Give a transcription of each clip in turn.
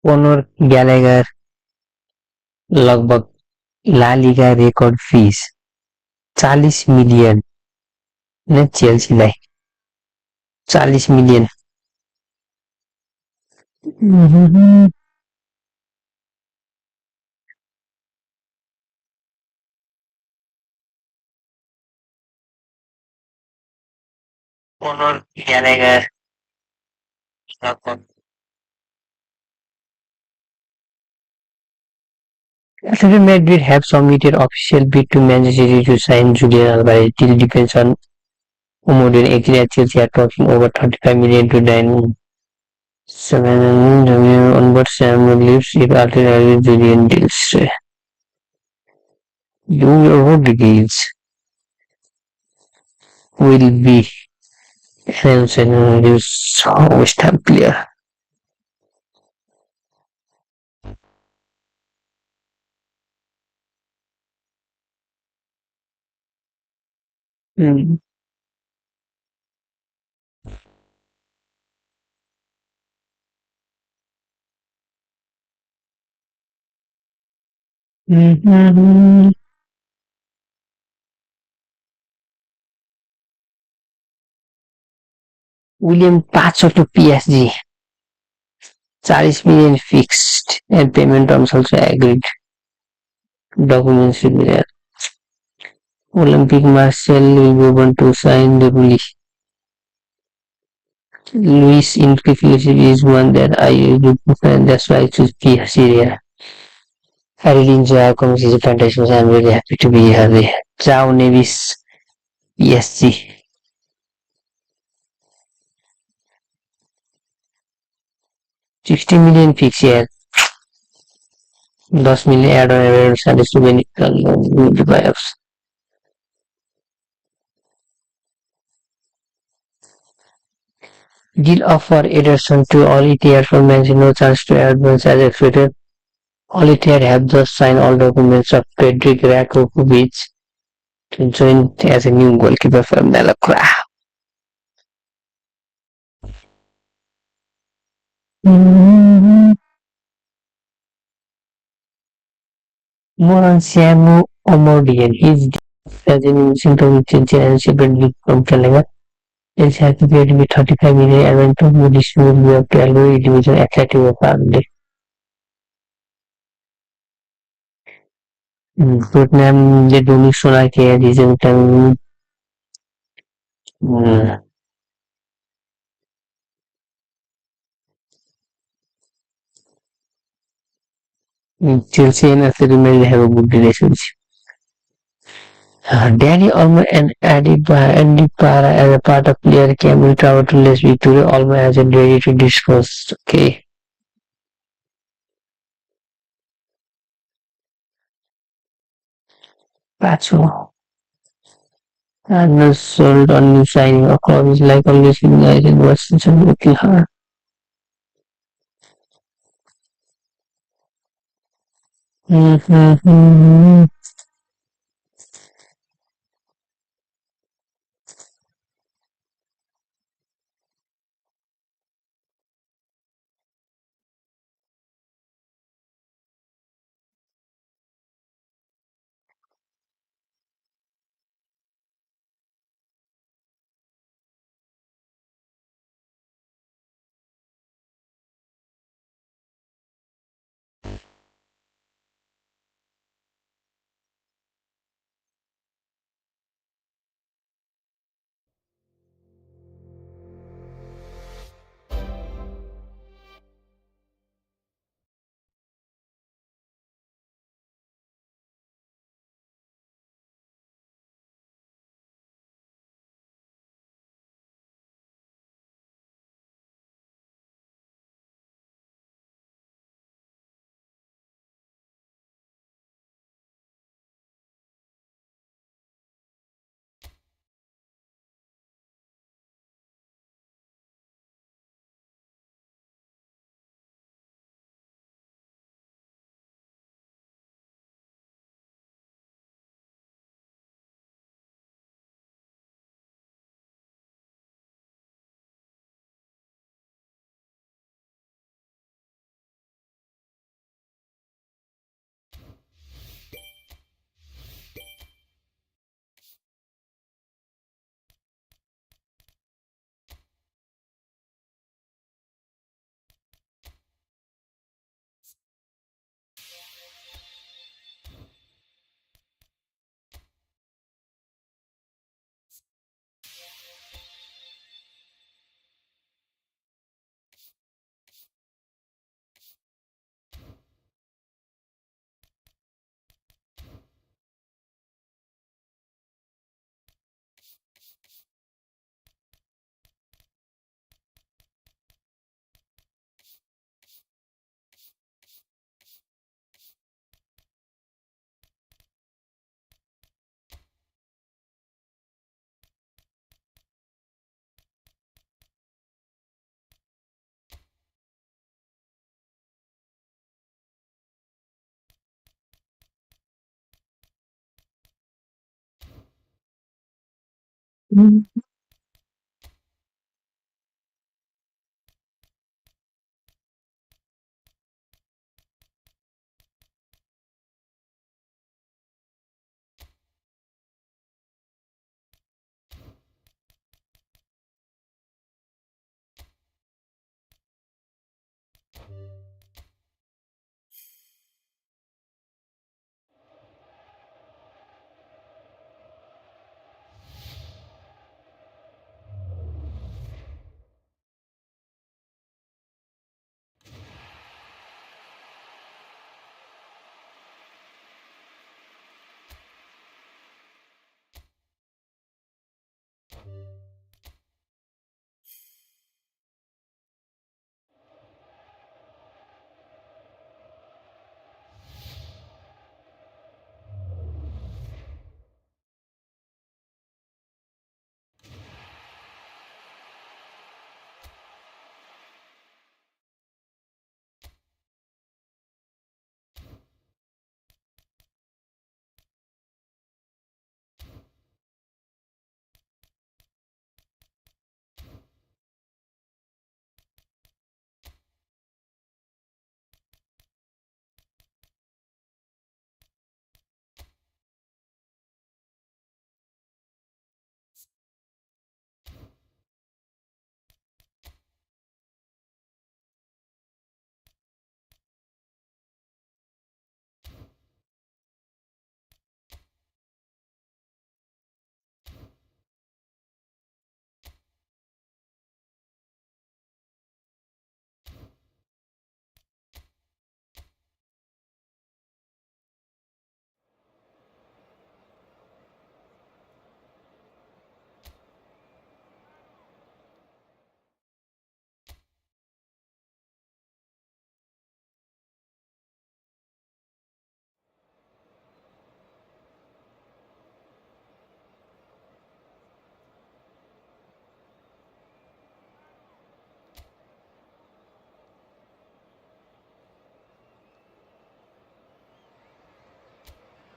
Conor Gallagher लगभग ला लिगा record fees 40 million ने चेल्सीलाई 40 million. Conor Gallagher लगभग Atletico Madrid have submitted official bid to Manchester City to sign Julian Alvarez. Deal depends on Omodian. Actually, at Chelsea are talking over 35 million to 9 7 onward. Sam leaves if Alvarez Julian deals. Your Rodriguez will be announced and his West Ham player. Mm. Mm-hmm. William Pacho to PSG. 40 million fixed and payment terms also agreed. Documents will be there. Olympic Marcel will be able to sign the release. Luis Enrique is one that I look for, and that's why I choose PSG. I really enjoy our conversation fantastic. I'm really happy to be here. Ciao Nevis PSG. 60 million fixed here. 10 million add-on events and to benefit the buyers. Deal offer Ederson to all ETR for mention no chance to advance as expected. All ETR have just signed all documents of Fredrik Rakovic to join as a new goalkeeper for Malacra. More on Samu Omodian. His as an symptom and separately from Talaga. It's had to be 35 million and went to Moody School of Calgary Division Athletic of Ireland. Tottenham le Dominic Solar के reason time Chelsea and Arsenal have a good relationship. Danny Olmo and Andy Para as a part of player came with our to less Victoria. Olmo has a ready to discuss. Okay. Pacho. Arnold sold on new signing of clubs like always in United Washington looking hard.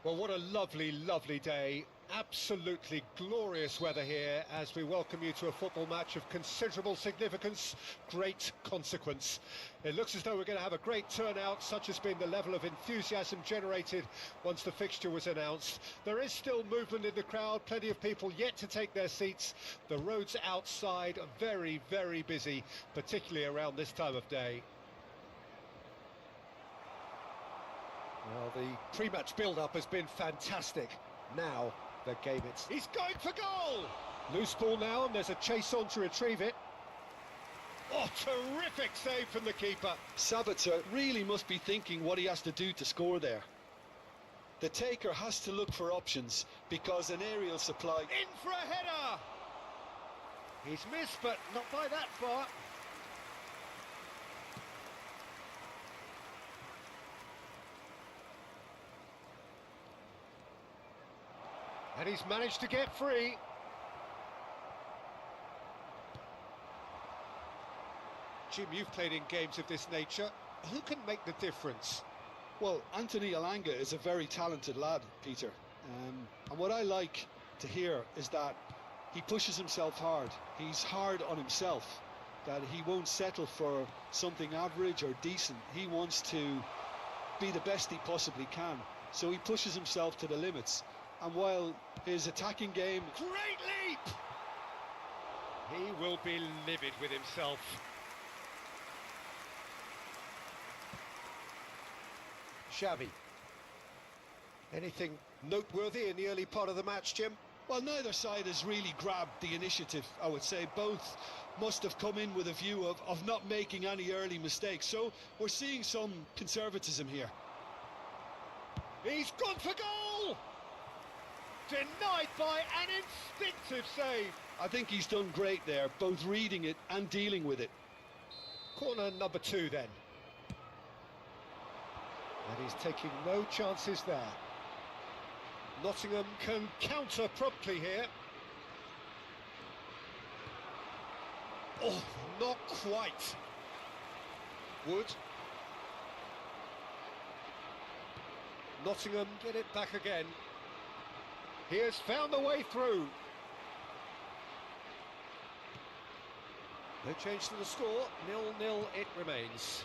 Well, what a lovely, lovely day. Absolutely glorious weather here as we welcome you to a football match of considerable significance, great consequence. It looks as though we're going to have a great turnout, such has been the level of enthusiasm generated once the fixture was announced. There is still movement in the crowd, plenty of people yet to take their seats. The roads outside are very, very busy, particularly around this time of day. Well, the pre-match build-up has been fantastic. Now, the game he's going for goal! Loose ball now, and there's a chase on to retrieve it. Oh, terrific save from the keeper. Sabitzer really must be thinking what he has to do to score there. The taker has to look for options, because an aerial supply... In for a header! He's missed, but not by that far. And he's managed to get free. Jim, you've played in games of this nature. Who can make the difference? Well, Anthony Elanga is a very talented lad, Peter. And what I like to hear is that he pushes himself hard. He's hard on himself, that he won't settle for something average or decent. He wants to be the best he possibly can. So he pushes himself to the limits. And while his attacking game... Great leap! He will be livid with himself. Xavi. Anything noteworthy in the early part of the match, Jim? Well, neither side has really grabbed the initiative, I would say. Both must have come in with a view of not making any early mistakes. So we're seeing some conservatism here. He's gone for goal! Denied by an instinctive save. I think he's done great there, both reading it and dealing with it. Corner number 2 then. And he's taking no chances there. Nottingham can counter promptly here. Oh, not quite. Wood. Nottingham get it back again. He has found the way through. No change to the score, 0-0 it remains.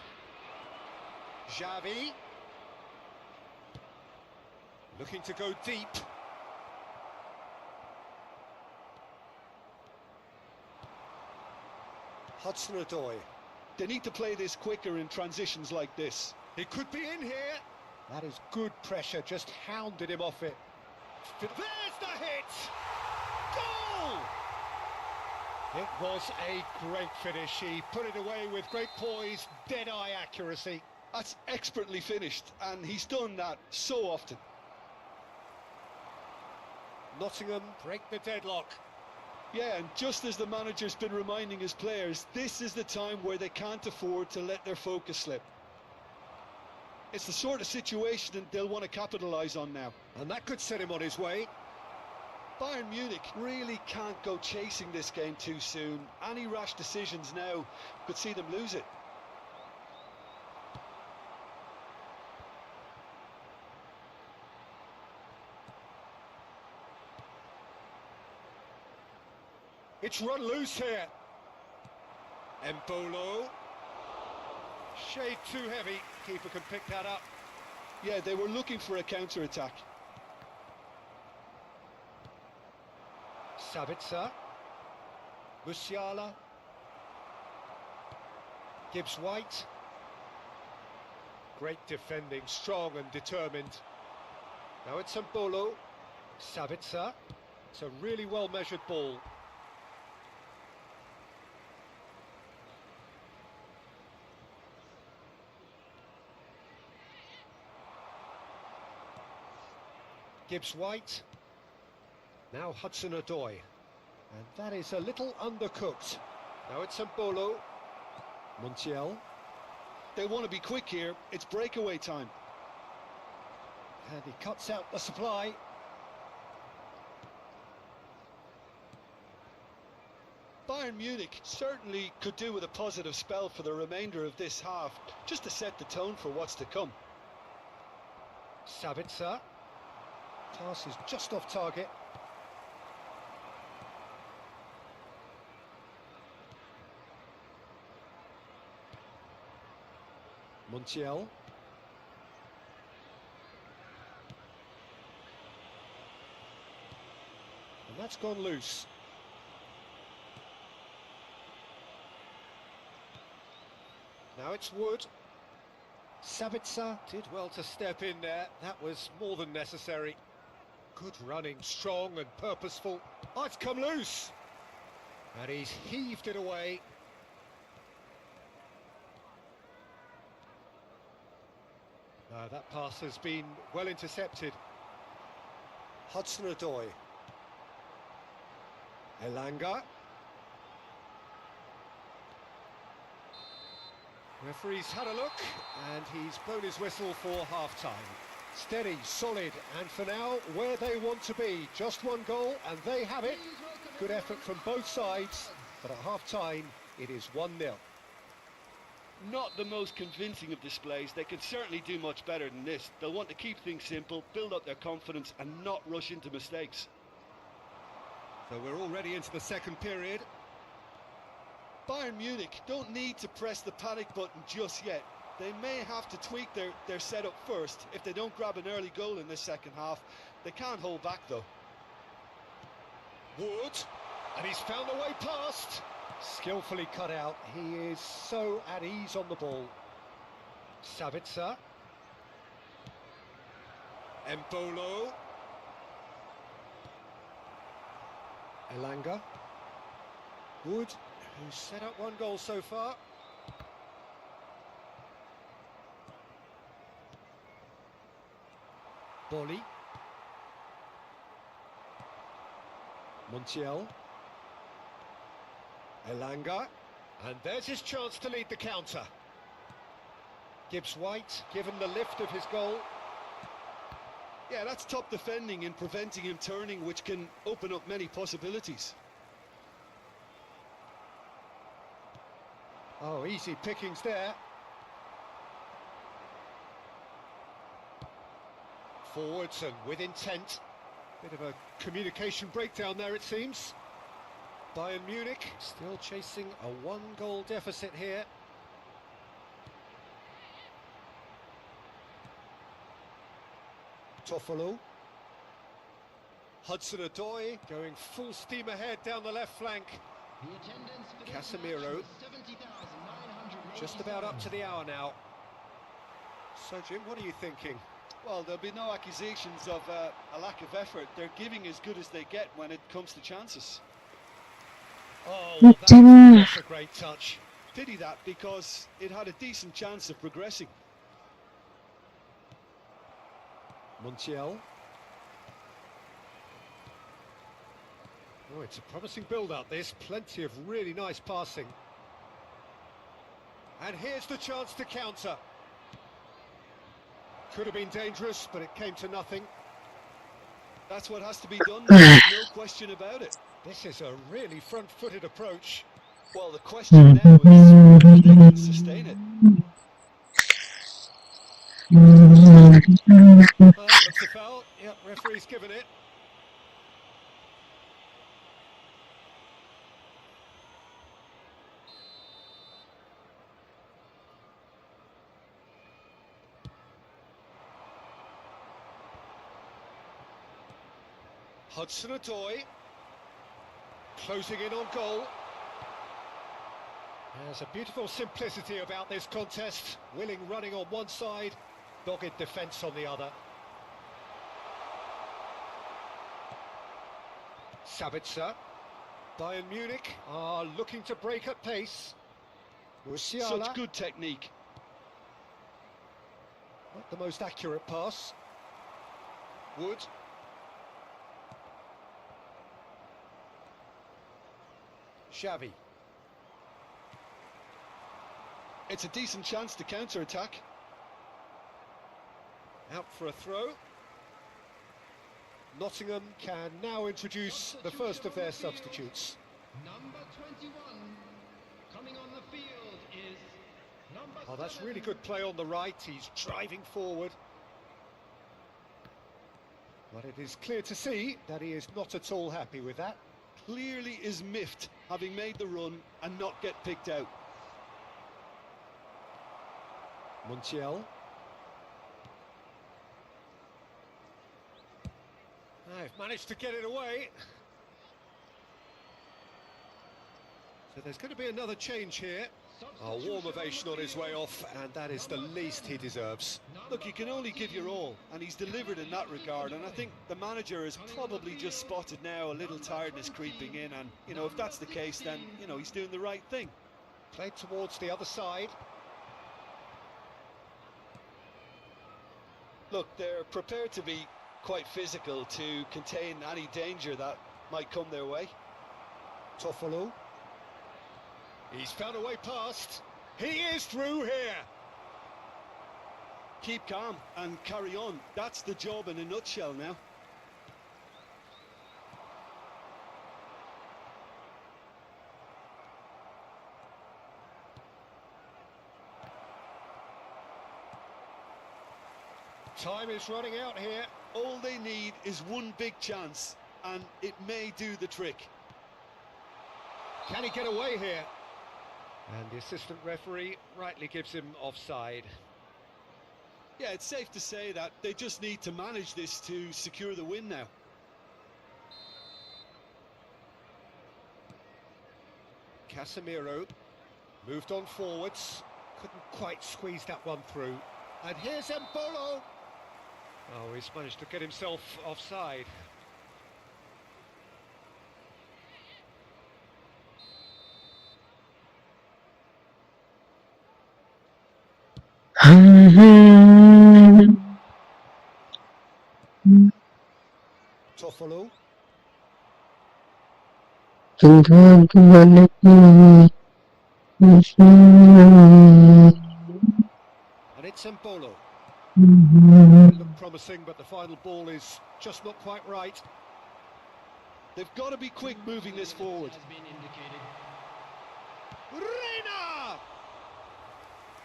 Xavi. Looking to go deep. Hudson-Odoi. They need to play this quicker in transitions like this. It could be in here. That is good pressure, just hounded him off it. There's the hit! Goal! It was a great finish. He put it away with great poise, dead-eye accuracy. That's expertly finished, and he's done that so often. Nottingham break the deadlock. Yeah, and just as the manager's been reminding his players, this is the time where they can't afford to let their focus slip. It's the sort of situation that they'll want to capitalise on now. And that could set him on his way. Bayern Munich really can't go chasing this game too soon. Any rash decisions now could see them lose it. It's run loose here. Embolo. Shade too heavy. Keeper can pick that up. Yeah, they were looking for a counter-attack. Sabitzer. Musiala. Gibbs-White. Great defending, strong and determined. Now it's Embolo. Sabitzer. It's a really well-measured ball. Gibbs-White. Now Hudson-Odoi. And that is a little undercooked. Now it's Embolo. Montiel. They want to be quick here. It's breakaway time. And he cuts out the supply. Bayern Munich certainly could do with a positive spell for the remainder of this half, just to set the tone for what's to come. Sabitzer. Pass is just off target. Montiel. And that's gone loose. Now it's Wood. Sabitzer did well to step in there. That was more than necessary. Good running, strong and purposeful. Oh, it's come loose. And he's heaved it away. That pass has been well intercepted. Hudson-Odoi. Elanga. Referee's had a look, and he's blown his whistle for half-time. Steady, solid, and for now, where they want to be. Just one goal, and they have it. Good effort from both sides, but at half-time, it is 1-0. Not the most convincing of displays. They can certainly do much better than this. They'll want to keep things simple, build up their confidence, and not rush into mistakes. So we're already into the second period. Bayern Munich don't need to press the panic button just yet. They may have to tweak their setup first. If they don't grab an early goal in this second half, they can't hold back though. Wood, and he's found a way past. Skillfully cut out. He is so at ease on the ball. Sabitzer. Embolo. Elanga. Wood, who's set up one goal so far. Bolly. Montiel. Elanga. And there's his chance to lead the counter. Gibbs-White, given the lift of his goal. Yeah, that's top defending and preventing him turning, which can open up many possibilities. Oh, easy pickings there. Forwards and with intent. Bit of a communication breakdown there, it seems. Bayern Munich still chasing a one-goal deficit here. Toffolo. Hudson-Odoi going full steam ahead down the left flank. Casemiro. Just about up to the hour now. So, Jim, what are you thinking? Well, there'll be no accusations of a lack of effort. They're giving as good as they get when it comes to chances. Oh, well, that's a great touch. Pity that, because it had a decent chance of progressing. Montiel. Oh, it's a promising build-up, this. Plenty of really nice passing. And here's the chance to counter. Could have been dangerous, but it came to nothing. That's what has to be done, no question about it. This is a really front-footed approach. Well, the question now is whether they can sustain it. Looks a foul. Yep, referee's given it. Hudson-Odoi closing in on goal. There's a beautiful simplicity about this contest. Willing running on one side, dogged defence on the other. Sabitzer. Bayern Munich are looking to break at pace. Musiala. Such good technique. Not the most accurate pass. Wood. Xavi. It's a decent chance to counter-attack. Out for a throw. Nottingham can now introduce the first of their substitutes. Number 21 coming on the field is number Oh, that's 7. really good play on the right. He's driving forward. But it is clear to see that he is not at all happy with that. Clearly is miffed, having made the run and not get picked out. Montiel. They've managed to get it away. So there's going to be another change here. A warm ovation on his way off, and that is the least he deserves. Look, you can only give your all, and he's delivered in that regard, and I think the manager has probably just spotted now a little tiredness creeping in, and, you know, if that's the case, then, you know, he's doing the right thing. Played towards the other side. Look, they're prepared to be quite physical to contain any danger that might come their way. Toffolo. He's found a way past. He is through here. Keep calm and carry on. That's the job in a nutshell now. Time is running out here. All they need is one big chance, and it may do the trick. Can he get away here? And the assistant referee rightly gives him offside. Yeah, it's safe to say that they just need to manage this to secure the win now. Casemiro moved on forwards. Couldn't quite squeeze that one through. And here's Embolo. Oh, he's managed to get himself offside. Toffolo. And it's Embolo. It looked promising, but the final ball is just not quite right. They've got to be quick moving this forward. Has been indicated. Reina!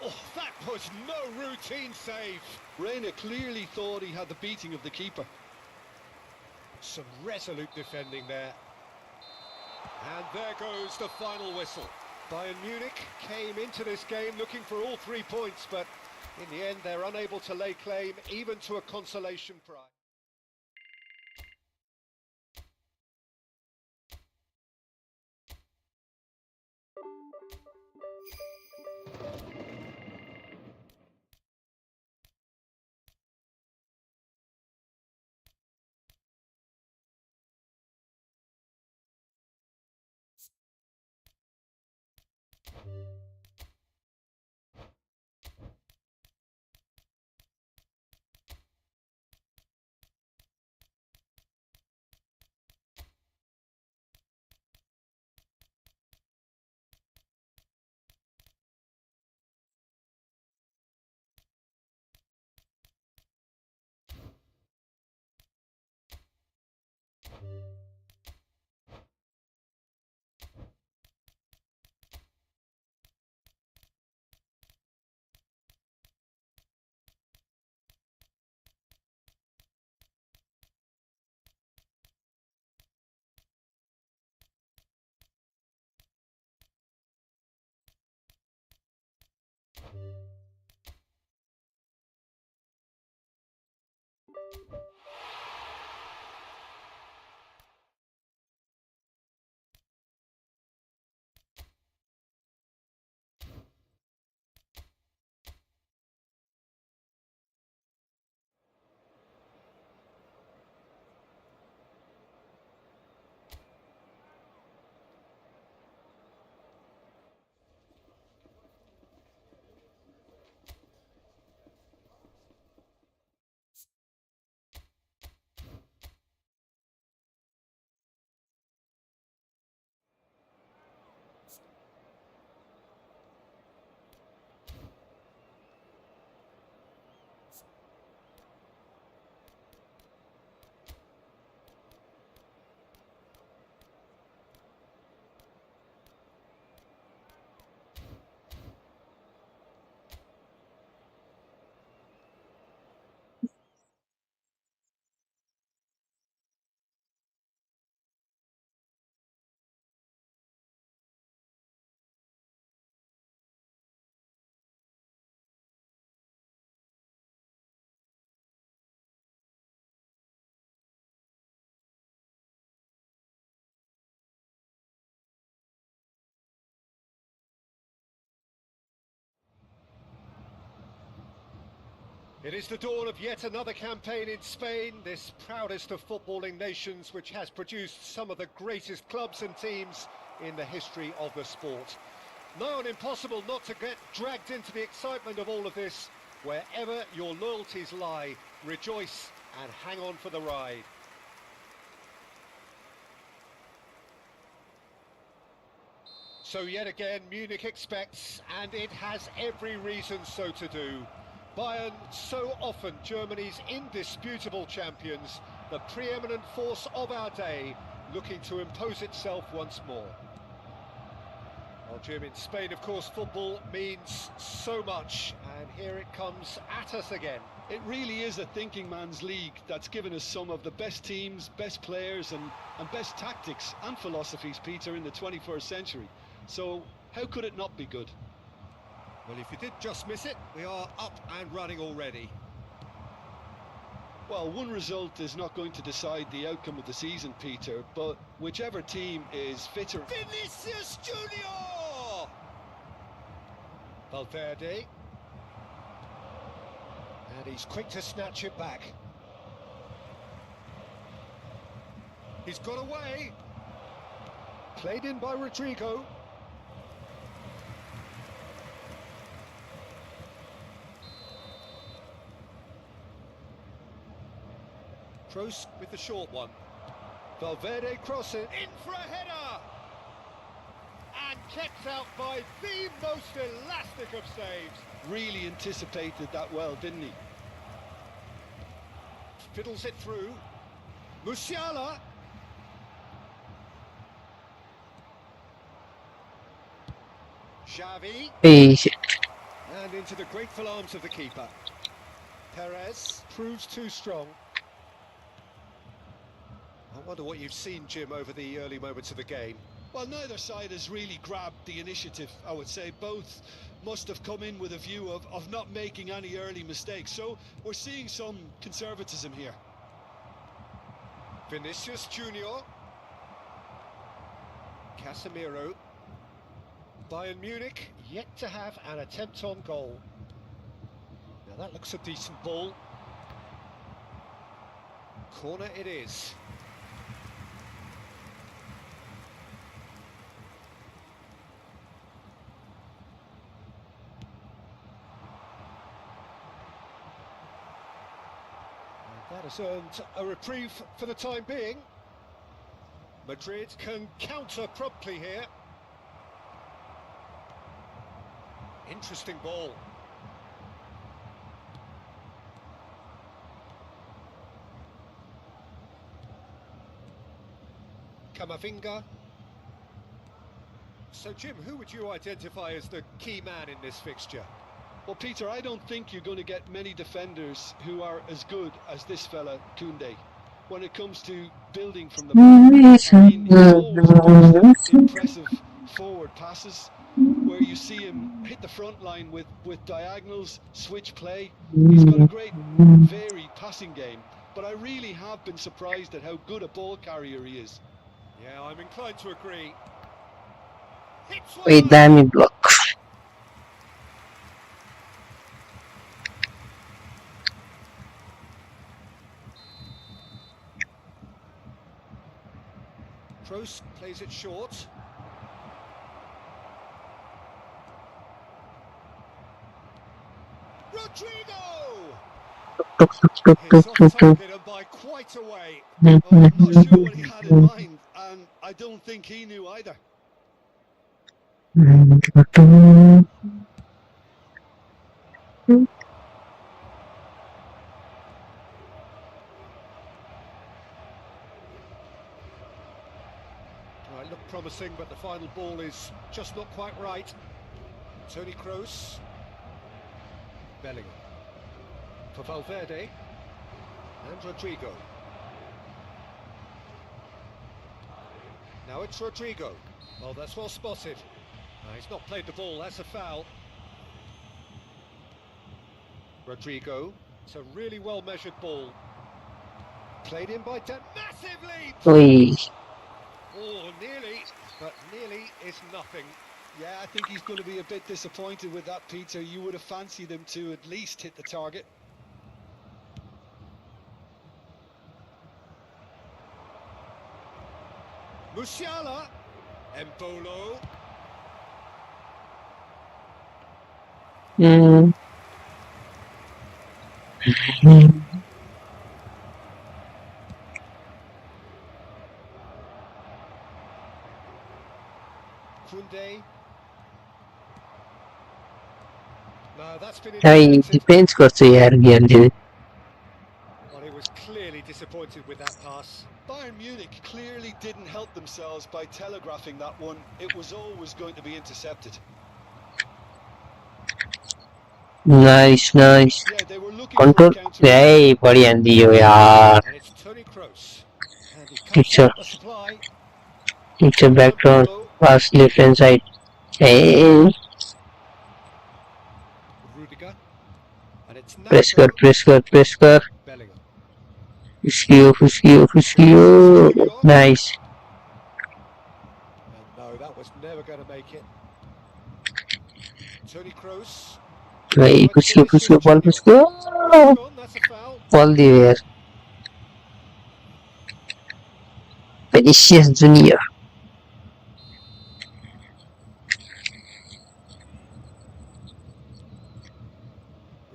Oh, that was no routine save. Reina clearly thought he had the beating of the keeper. Some resolute defending there. And there goes the final whistle. Bayern Munich came into this game looking for all 3 points, but in the end they're unable to lay claim even to a consolation prize. It is the dawn of yet another campaign in Spain, this proudest of footballing nations, which has produced some of the greatest clubs and teams in the history of the sport. Now on impossible not to get dragged into the excitement of all of this. Wherever your loyalties lie, rejoice and hang on for the ride. So yet again, Munich expects, and it has every reason so to do. Bayern, so often Germany's indisputable champions, the preeminent force of our day, looking to impose itself once more. Well, Jim, in Spain, of course, football means so much, and here it comes at us again. It really is a thinking man's league that's given us some of the best teams, best players and best tactics and philosophies, Peter, in the 21st century. So how could it not be good? Well, if you did just miss it, we are up and running already. Well, one result is not going to decide the outcome of the season, Peter, but whichever team is fitter... Vinicius Junior! Valverde. And he's quick to snatch it back. He's got away. Played in by Rodrigo. Kroos with the short one. Valverde crossing in for a header! And kept out by the most elastic of saves. Really anticipated that well, didn't he? Fiddles it through. Musiala. Xavi. And into the grateful arms of the keeper. Perez proves too strong. I wonder what you've seen, Jim, over the early moments of the game. Well, neither side has really grabbed the initiative, I would say. Both must have come in with a view of not making any early mistakes. So we're seeing some conservatism here. Vinicius Junior. Casemiro. Bayern Munich yet to have an attempt on goal. Now that looks a decent ball. Corner it is. That has earned a reprieve for the time being. Madrid can counter promptly here. Interesting ball. Camavinga. So, Jim, who would you identify as the key man in this fixture? Well, Peter, I don't think you're going to get many defenders who are as good as this fella, Koundé. When it comes to building from the back, I mean, he always does impressive forward passes where you see him hit the front line with diagonals, switch play. He's got a great, varied passing game, but I really have been surprised at how good a ball carrier he is. Yeah, I'm inclined to agree. Hits one Wait, damn it, block. Kroos plays it short. Rodrigo! He's off-target and by quite a way. Well, I'm not sure what he had in mind, and I don't think he knew either. Right, look promising, but the final ball is just not quite right. Toni Kroos. Bellingham. For Valverde. And Rodrigo. Now it's Rodrigo. Well, that's well spotted. He's not played the ball, that's a foul. Rodrigo. It's a really well measured ball. Played in by massive leap! Oi. Oh, nearly, but nearly is nothing. Yeah, I think he's going to be a bit disappointed with that, Peter. You would have fancied him to at least hit the target. Musiala. Embolo. Koundé. No, that's been Hey, intercepted. defense করছে यार গিয়ে Well, he was clearly disappointed with that pass. Bayern Munich clearly didn't help themselves by telegraphing that one. It was always going to be intercepted. nice Yeah, they were looking for control a counter. hey बढ़िया दियो यार And it's Toni Kroos. And he cuts Picture. out the supply. it's a background pass left hand side hey Rudiger. And it's press Nacho. kar Bellingham. fuskiyo nice And no, that was never going to make it. Toni Kroos. hey fuskiyo ball fuskiyo Gone, that's a foul. ball दियो यार Vinicius Junior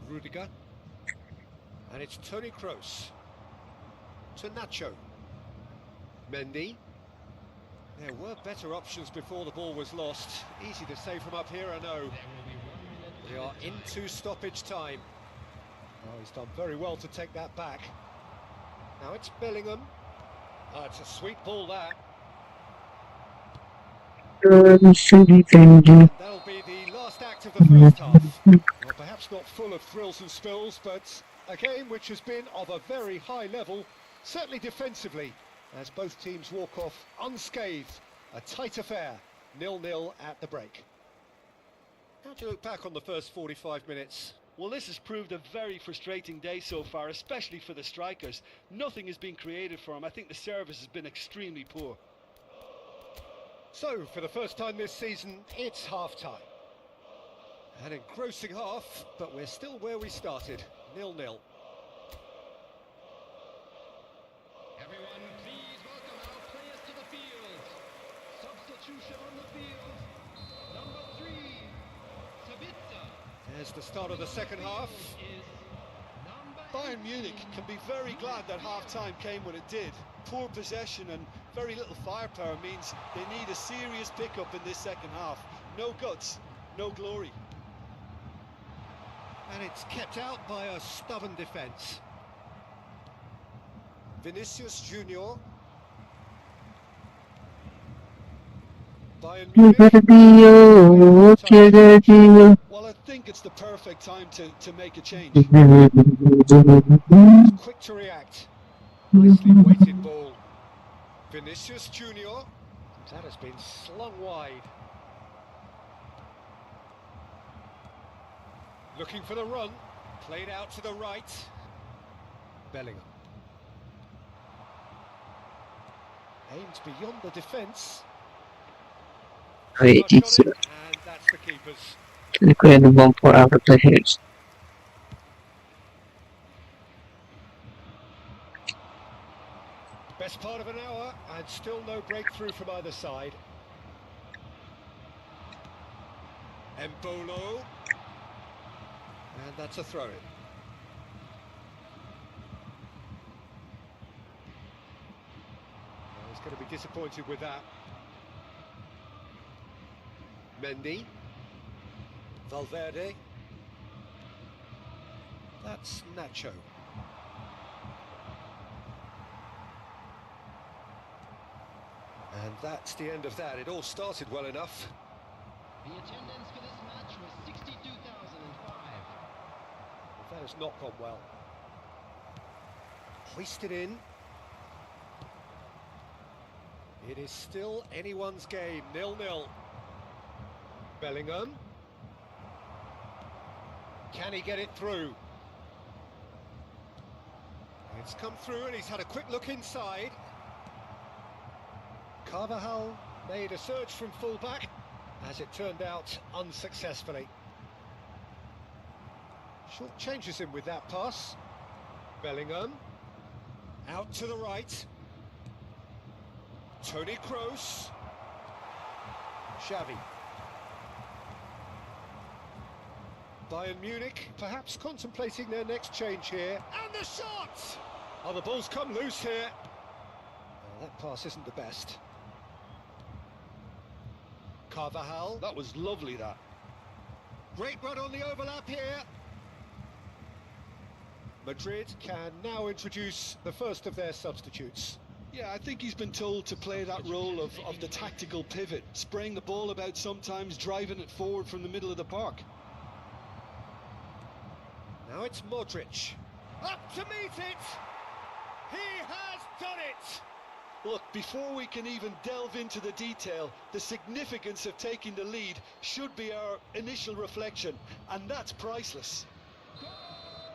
Rudiger. And it's Toni Kroos. To Nacho. Mendy. There were better options before the ball was lost. Easy to say from up here, I know. We are into stoppage time. Oh, he's done very well to take that back. Now it's Bellingham. It's a sweet ball, that. That'll be the last act of the first half. Well, perhaps not full of thrills and spills, but a game which has been of a very high level, certainly defensively. as both teams walk off unscathed. A tight affair, 0-0 at the break. How do you look back on the first 45 minutes? Well, this has proved a very frustrating day so far, especially for the strikers. Nothing has been created for them. I think the service has been extremely poor. So, for the first time this season, it's half-time. An engrossing half, but we're still where we started, 0-0. Everyone, please welcome our players to the field. Substitution on the field. Number 3, Sabitzer. There's the start of the second half. Is number Bayern Munich can be very glad that half-time came when it did. Poor possession and very little firepower means they need a serious pickup in this second half. No guts, no glory. And it's kept out by a stubborn defence. Vinicius Junior. Bayern You better be Munich. Well, I think it's the perfect time to make a change. Quick to react. Nicely weighted ball. Vinicius Junior. That has been slung wide. Looking for the run. Played out to the right. Bellingham. Aimed beyond the defence. Wait, it's And that's the keeper's. create the bumper out of the heads. Best part of an hour and still no breakthrough from either side. Embolo. And that's a throw-in. He's going to be disappointed with that. Mendy. Valverde. That's Nacho. And that's the end of that. It all started well enough. The attendance for this match was 62,005. That has not gone well. Hoisted in. It is still anyone's game, 0-0. Bellingham. Can he get it through? It's come through and he's had a quick look inside. Carvajal made a surge from full-back, as it turned out unsuccessfully. Short changes him with that pass. Bellingham. Out to the right. Toni Kroos. Xavi. Bayern Munich perhaps contemplating their next change here. And the shot! Oh, the ball's come loose here. Oh, that pass isn't the best. Carvajal. That was lovely, that. Great run on the overlap here. Madrid can now introduce the first of their substitutes. Yeah, I think he's been told to play that role of the tactical pivot, spraying the ball about sometimes, driving it forward from the middle of the park. Now it's Modric. Up to meet it! He has done it! Look, before we can even delve into the detail, the significance of taking the lead should be our initial reflection, and that's priceless.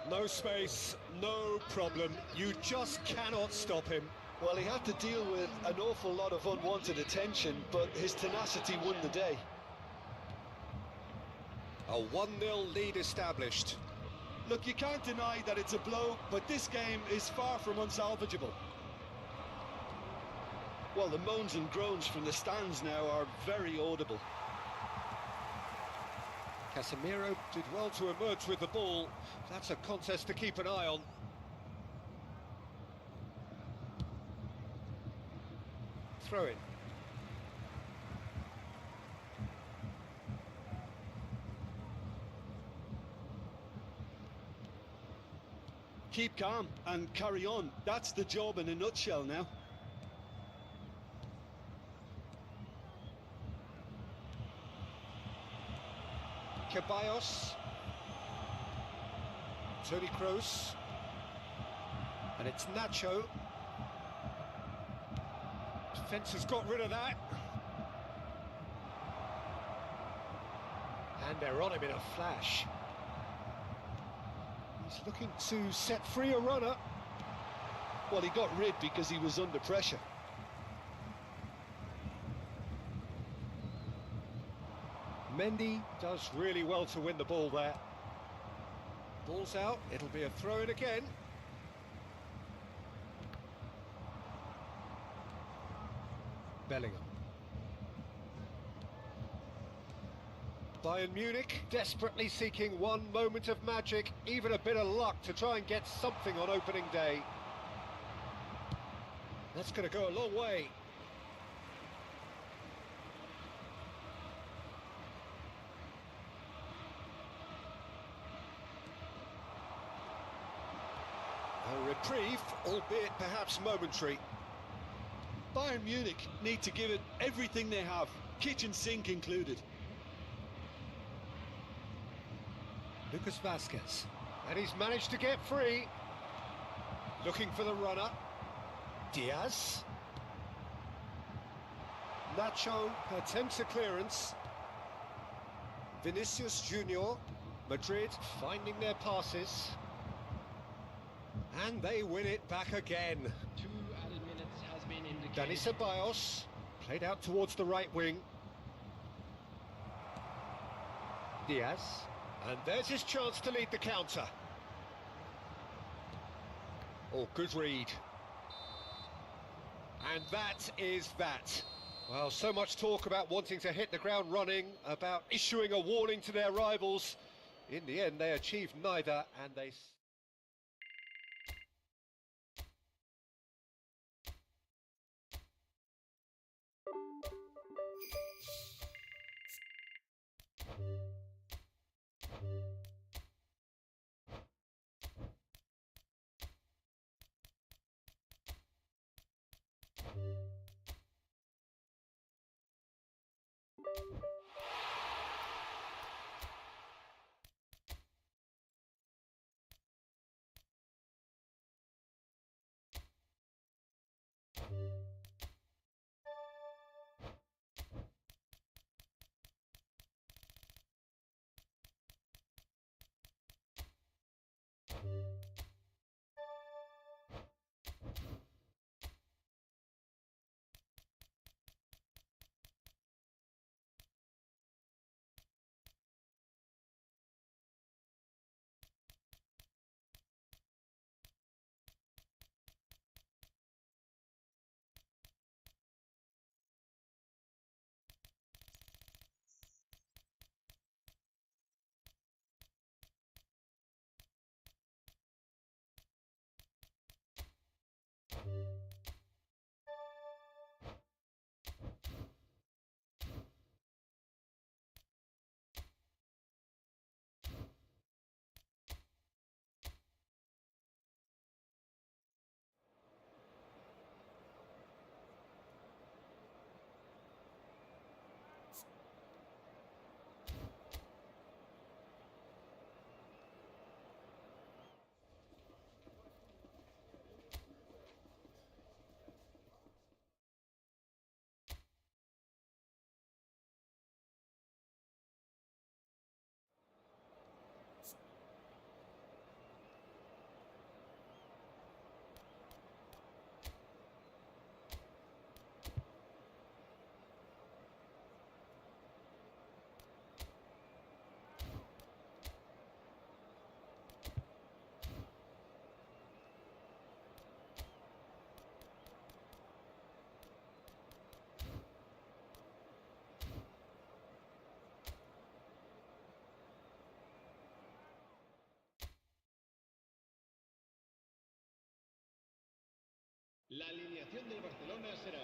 No space, no problem. You just cannot stop him. Well, he had to deal with an awful lot of unwanted attention, but his tenacity won the day. A 1-0 lead established. Look, you can't deny that it's a blow, but this game is far from unsalvageable. Well, the moans and groans from the stands now are very audible. Casemiro did well to emerge with the ball. That's a contest to keep an eye on. Throw in. Keep calm and carry on. That's the job in a nutshell now. Ceballos. Toni Kroos. And it's Nacho. Defence has got rid of that. And they're on him in a flash. He's looking to set free a runner. Well, he got rid because he was under pressure. Mendy does really well to win the ball there. Ball's out, it'll be a throw-in again. Bellingham. Bayern Munich desperately seeking one moment of magic, even a bit of luck to try and get something on opening day. That's going to go a long way. A reprieve, albeit perhaps momentary. Bayern Munich need to give it everything they have, kitchen sink included. Lucas Vazquez, and he's managed to get free. Looking for the runner. Diaz. Nacho attempts a clearance. Vinicius Junior. Madrid finding their passes. And they win it back again. 2 added minutes has been indicated. Dani Ceballos, played out towards the right wing. Diaz. And there's his chance to lead the counter. Oh, good read. And that is that. Well, so much talk about wanting to hit the ground running, about issuing a warning to their rivals. In the end, they achieved neither, and they... La alineación del Barcelona será...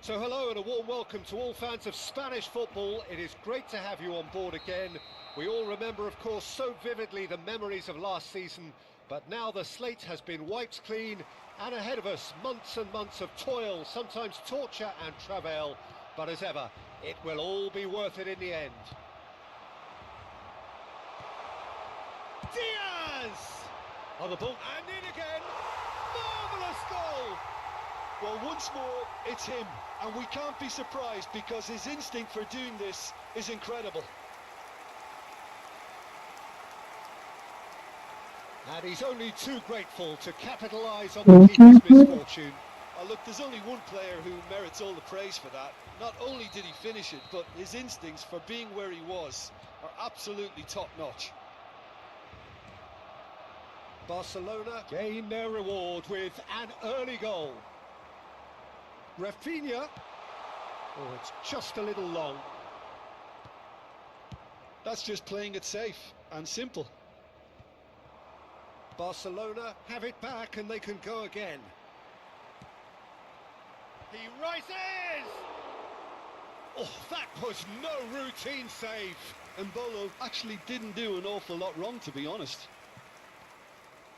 So hello and a warm welcome to all fans of Spanish football. It is great to have you on board again. We all remember, of course, so vividly the memories of last season, but now the slate has been wiped clean, and ahead of us, months and months of toil, sometimes torture and travail, but as ever, it will all be worth it in the end. Diaz! On the ball, and in again! Marvellous goal! Well, once more, it's him. And we can't be surprised because his instinct for doing this is incredible. And he's only too grateful to capitalise on the keeper's misfortune. Oh, look, there's only one player who merits all the praise for that. Not only did he finish it, but his instincts for being where he was are absolutely top-notch. Barcelona gain their reward with an early goal. Rafinha. Oh, it's just a little long. That's just playing it safe and simple. Barcelona have it back and they can go again. He rises! Oh, that was no routine save. And Bolo actually didn't do an awful lot wrong, to be honest.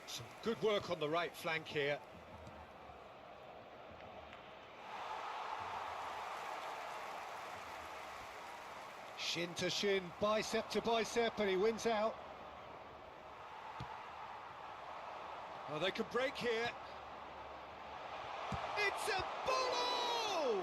Some good work on the right flank here. Shin to shin, bicep to bicep, and he wins out. Oh, they could break here. It's a Bolo!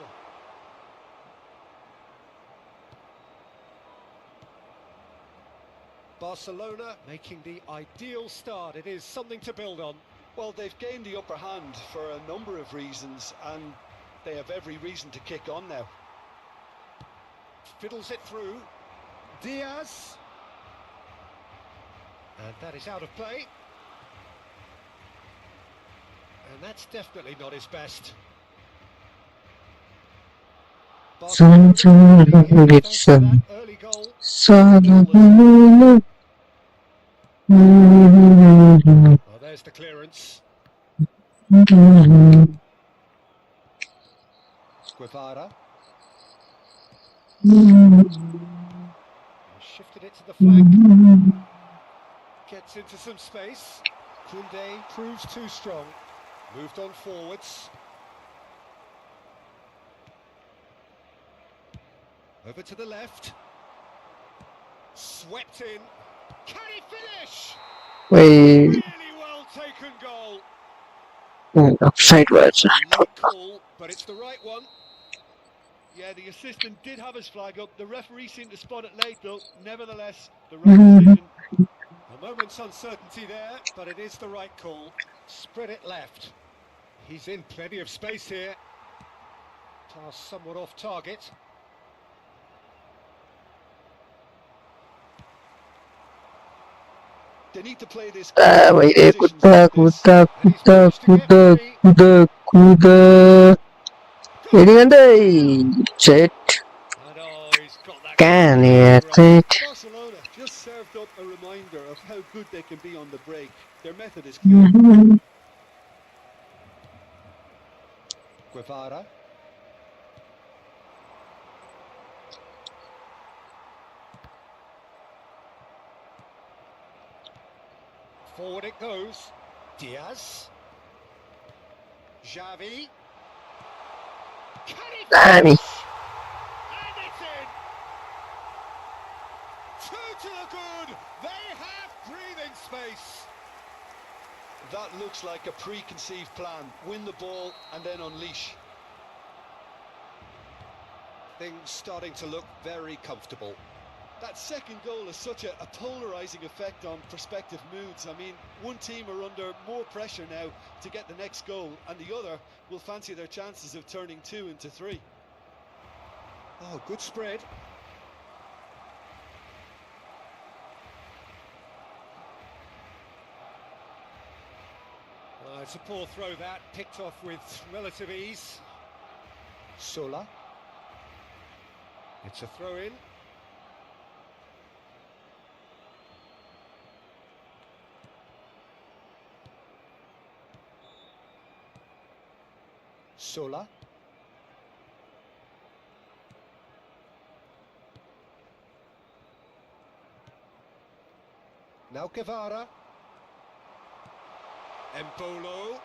Barcelona making the ideal start. It is something to build on. Well, they've gained the upper hand for a number of reasons, and they have every reason to kick on now. Fiddles it through. Diaz. And that is out of play. And that's definitely not his best. Some get some. Early goal. Some. Well, there's the clearance. Guevara. Shifted it to the flank. Gets into some space. Koundé proves too strong. Moved on forwards. Over to the left. Swept in. Can he finish? Wait. Really well taken goal. Offside was. Late call, but it's the right one. Yeah, the assistant did have his flag up. The referee seemed to spot it late, though. Nevertheless, the right decision. A moment's uncertainty there, but it is the right call. Spread it left. He's in plenty of space here. Pass somewhat off target. They need to play this. Wait, kuda. Chet. And oh, he's got that. Can goal. it? Barcelona just served up a reminder of how good they can be on the break. Their method is clear. Guevara. Forward it goes. Diaz. Xavi. Can he Damn. finish? And it's in. Two to the good. They have breathing space. That looks like a preconceived plan. Win the ball and then unleash. Things starting to look very comfortable. That second goal has such a polarising effect on prospective moods. I mean, one team are under more pressure now to get the next goal, and the other will fancy their chances of turning 2 into 3. Oh, good spread. It's a poor throw that, picked off with relative ease. Sola. It's a throw in. Sola. Now Guevara. Embolo.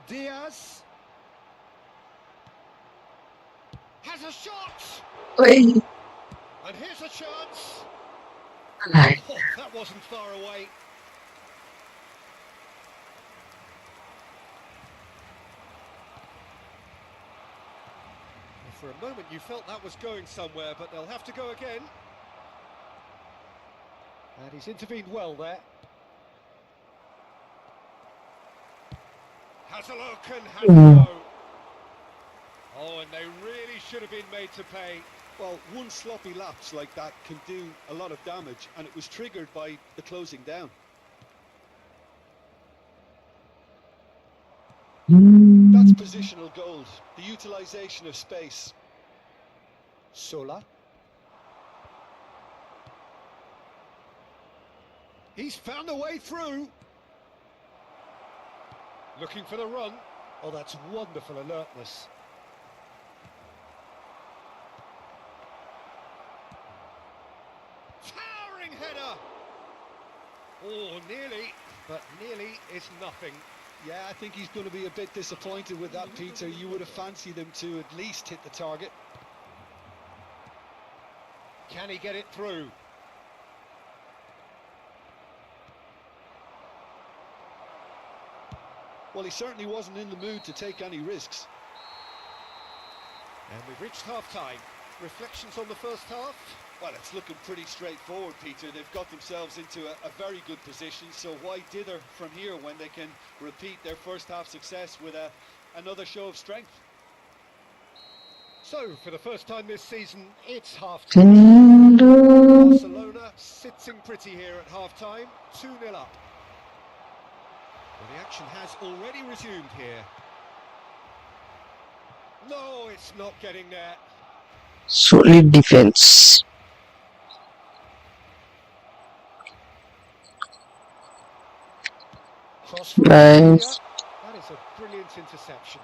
Diaz. Has a shot! Wait. And here's a chance. Right. Oh, that wasn't far away. For a moment you felt that was going somewhere, but they'll have to go again. And he's intervened well there. Has a look and has a go. Oh, and they really should have been made to pay. Well, one sloppy lapse like that can do a lot of damage, and it was triggered by the closing down. That's positional gold, the utilisation of space. Sola. He's found a way through. Looking for the run. Oh, that's wonderful alertness. Towering header. Oh, nearly, but nearly is nothing. Yeah, I think he's going to be a bit disappointed with that, Peter. You would have fancied him to at least hit the target. Can he get it through? Well, he certainly wasn't in the mood to take any risks. And we've reached half-time. Reflections on the first half? Well, it's looking pretty straightforward, Peter. They've got themselves into a very good position, so why dither from here when they can repeat their first half success with another show of strength? So, for the first time this season, it's half-time. Barcelona sitting pretty here at half-time, 2-0 up. Well, the action has already resumed here. No, it's not getting there. Solid defense. Cross Nice. That is a brilliant interception.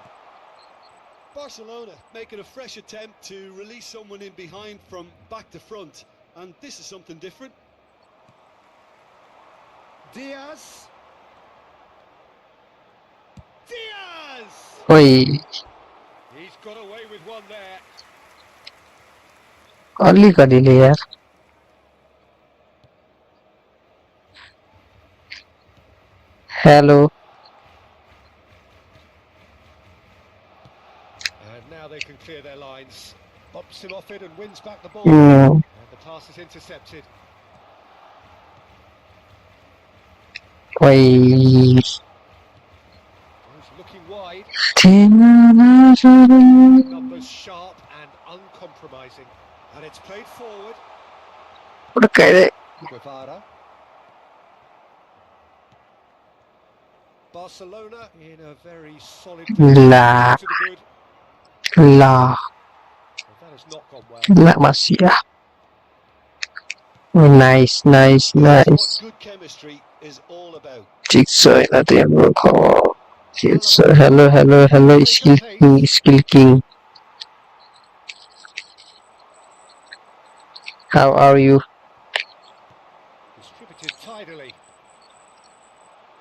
Barcelona making a fresh attempt to release someone in behind from back to front, and this is something different. Diaz. Diaz! Oi, He's got away with one there. early कर दिले यार. Hello. And now they can clear their lines. Bumps him off it and wins back the ball. Hmm. And the pass is intercepted. Oi. He's looking wide. Numbers sharp and uncompromising. And it's played forward. Udah kayak Guevara. Barcelona in a very solid La. to the good. lah, Well, that has not gone well. lah masih ya. Oh, nice, nice, That's nice. what good chemistry is all about. Jigsaw na yan bro. Jigsaw. Hello, hello, hello. Skill king, skill king. How are you? Distributed tidily.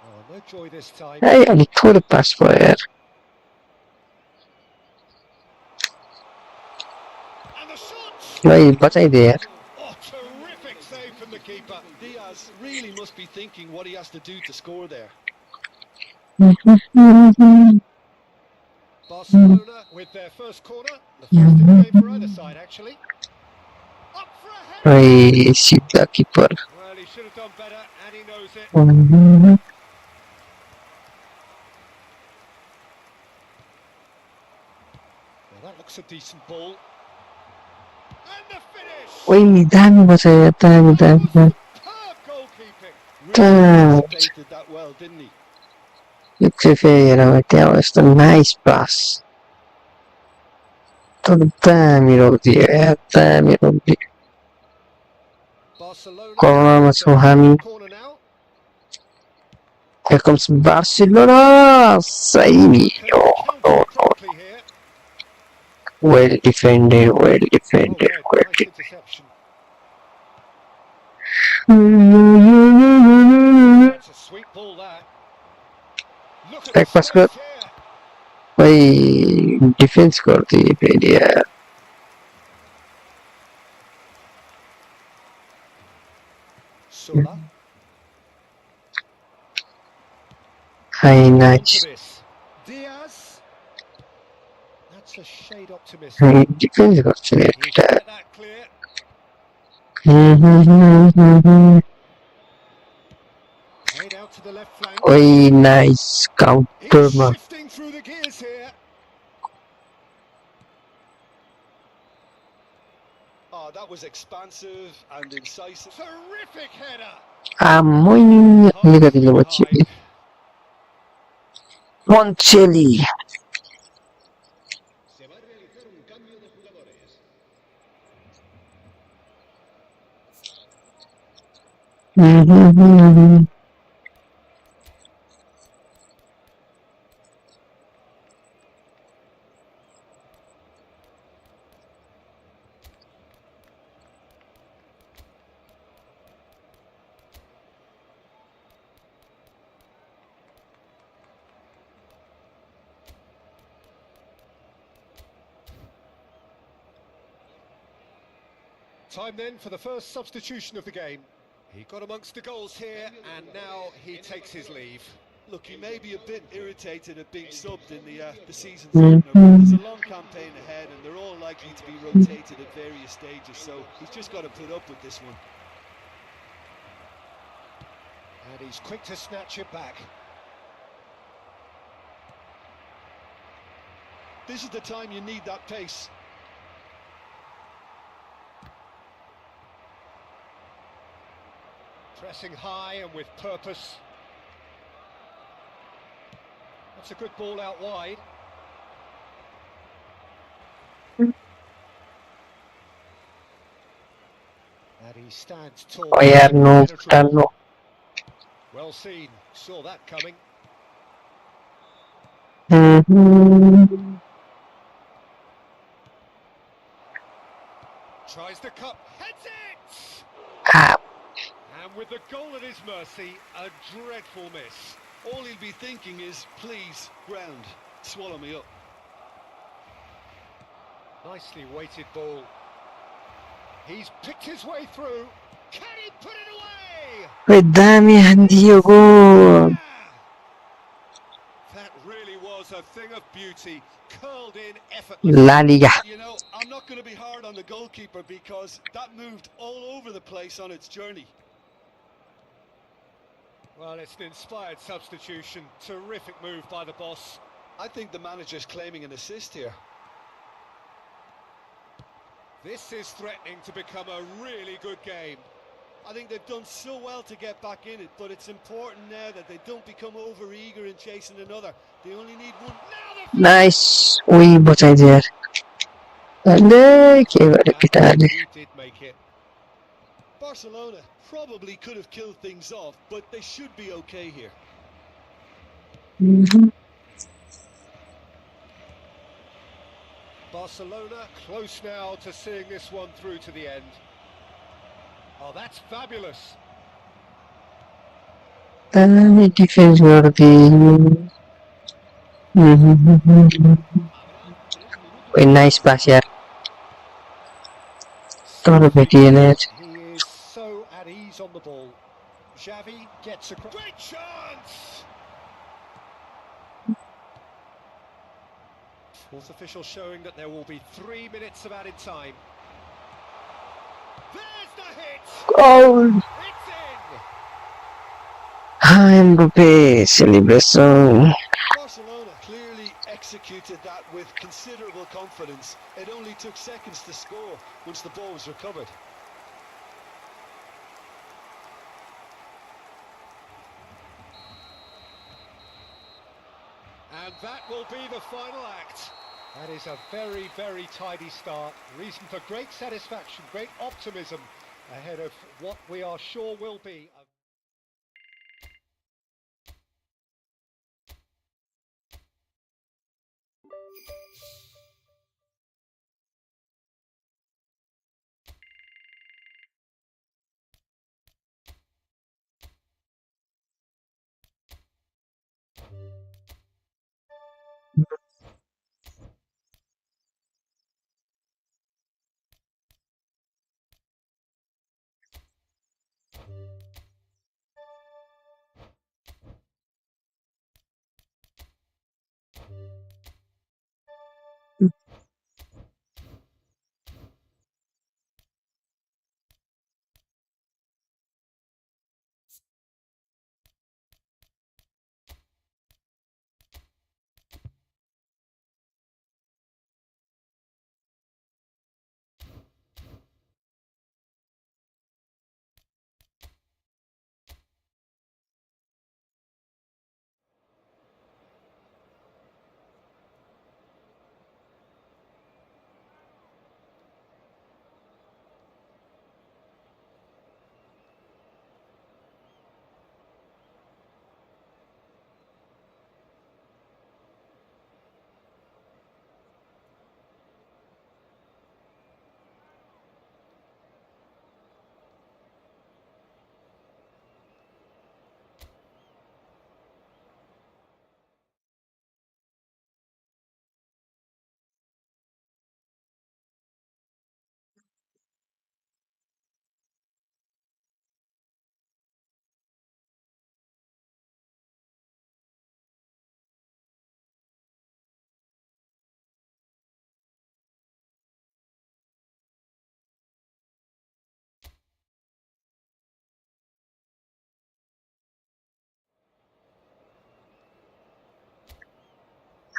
Oh, no joy this time. Hey, अलिक थोरै पास भयो यार. And the shot! भाइ बचाइदे यार. Oh, terrific save from the keeper. Diaz really must be thinking what he has to do to score there. Barcelona with their first corner. The first in the game for either side, actually. Up for a header. भाइ सिधा किपर. Well, he should have done better, and he knows it. Well, that looks a decent ball. And the finish! ओइ दामी बचायो यार, दामी दामी. Superb goalkeeping. Really anticipated that well, didn't he? यो चाहिँ फेरि हेर त्यहाँ यस्तो नाइस पास. तर दामी रोकिदियो यार, दामी रोकिदियो. Barcelona Corner with छौँ their हामी. first corner now. Here comes Barcelona. सही. Can counter quickly here. Well defended, well Well defended, read, well nice interception. defended. That's a sweet ball there. Look at Back the pass space कर. here. भाई defence करती है फेरि यार. Sola. High Into nice. this. Diaz. That's Perhaps a shade optimistic. Defence করছেন He এটা can get that clear. Played out to the left flank. ওই nice counter He's মার shifting through the gears here. Oh, that was expansive and incisive. Terrific header. আমই লিখে দিলে বলছি মঞ্চেলি Se va a realizar un cambio de jugadores. Time then for the first substitution of the game. He got amongst the goals here, and now he takes his leave. Look, he may be a bit irritated at being subbed in the season's opener, but there's a long campaign ahead and they're all likely to be rotated at various stages, so he's just got to put up with this one. And he's quick to snatch it back. This is the time you need that pace. Pressing high and with purpose. That's a good ball out wide. And he stands tall. ওই আর no টানো Well seen. Saw that coming. Tries the cup. Heads it! And with the goal at his mercy, a dreadful miss. All he'll be thinking is, please, ground, swallow me up. Nicely weighted ball. He's picked his way through. Can he put it away? ওই দামি হান্দিও গো That really was a thing of beauty, curled in effortlessly. লা লিগা You know, I'm not going to be hard on the goalkeeper because that moved all over the place on its journey. Well, it's an inspired substitution. Terrific move by the boss. I think the manager's claiming an assist here. This is threatening to become a really good game. I think they've done so well to get back in it, but it's important now that they don't become over-eager in chasing another. They only need one. Now the nice ওই বচাই দেয়ার একেবারে পিটালে he did make it. Barcelona probably could have killed things off, but they should be okay here. Barcelona close now to seeing this one through to the end. Oh, that's fabulous. আমি defence করে দিই ওই nice pass ইয়ার তোর বেটিয়ে net He is so at ease on the ball. Xavi gets a great chance. Fourth official showing that there will be 3 minutes of added time. There's the hit. Oh, It's in. Mbappe celebration. Barcelona clearly executed that with considerable confidence. It only took seconds to score once the ball was recovered. And that will be the final act. That is a very, very tidy start. Reason for great satisfaction, great optimism ahead of what we are sure will be a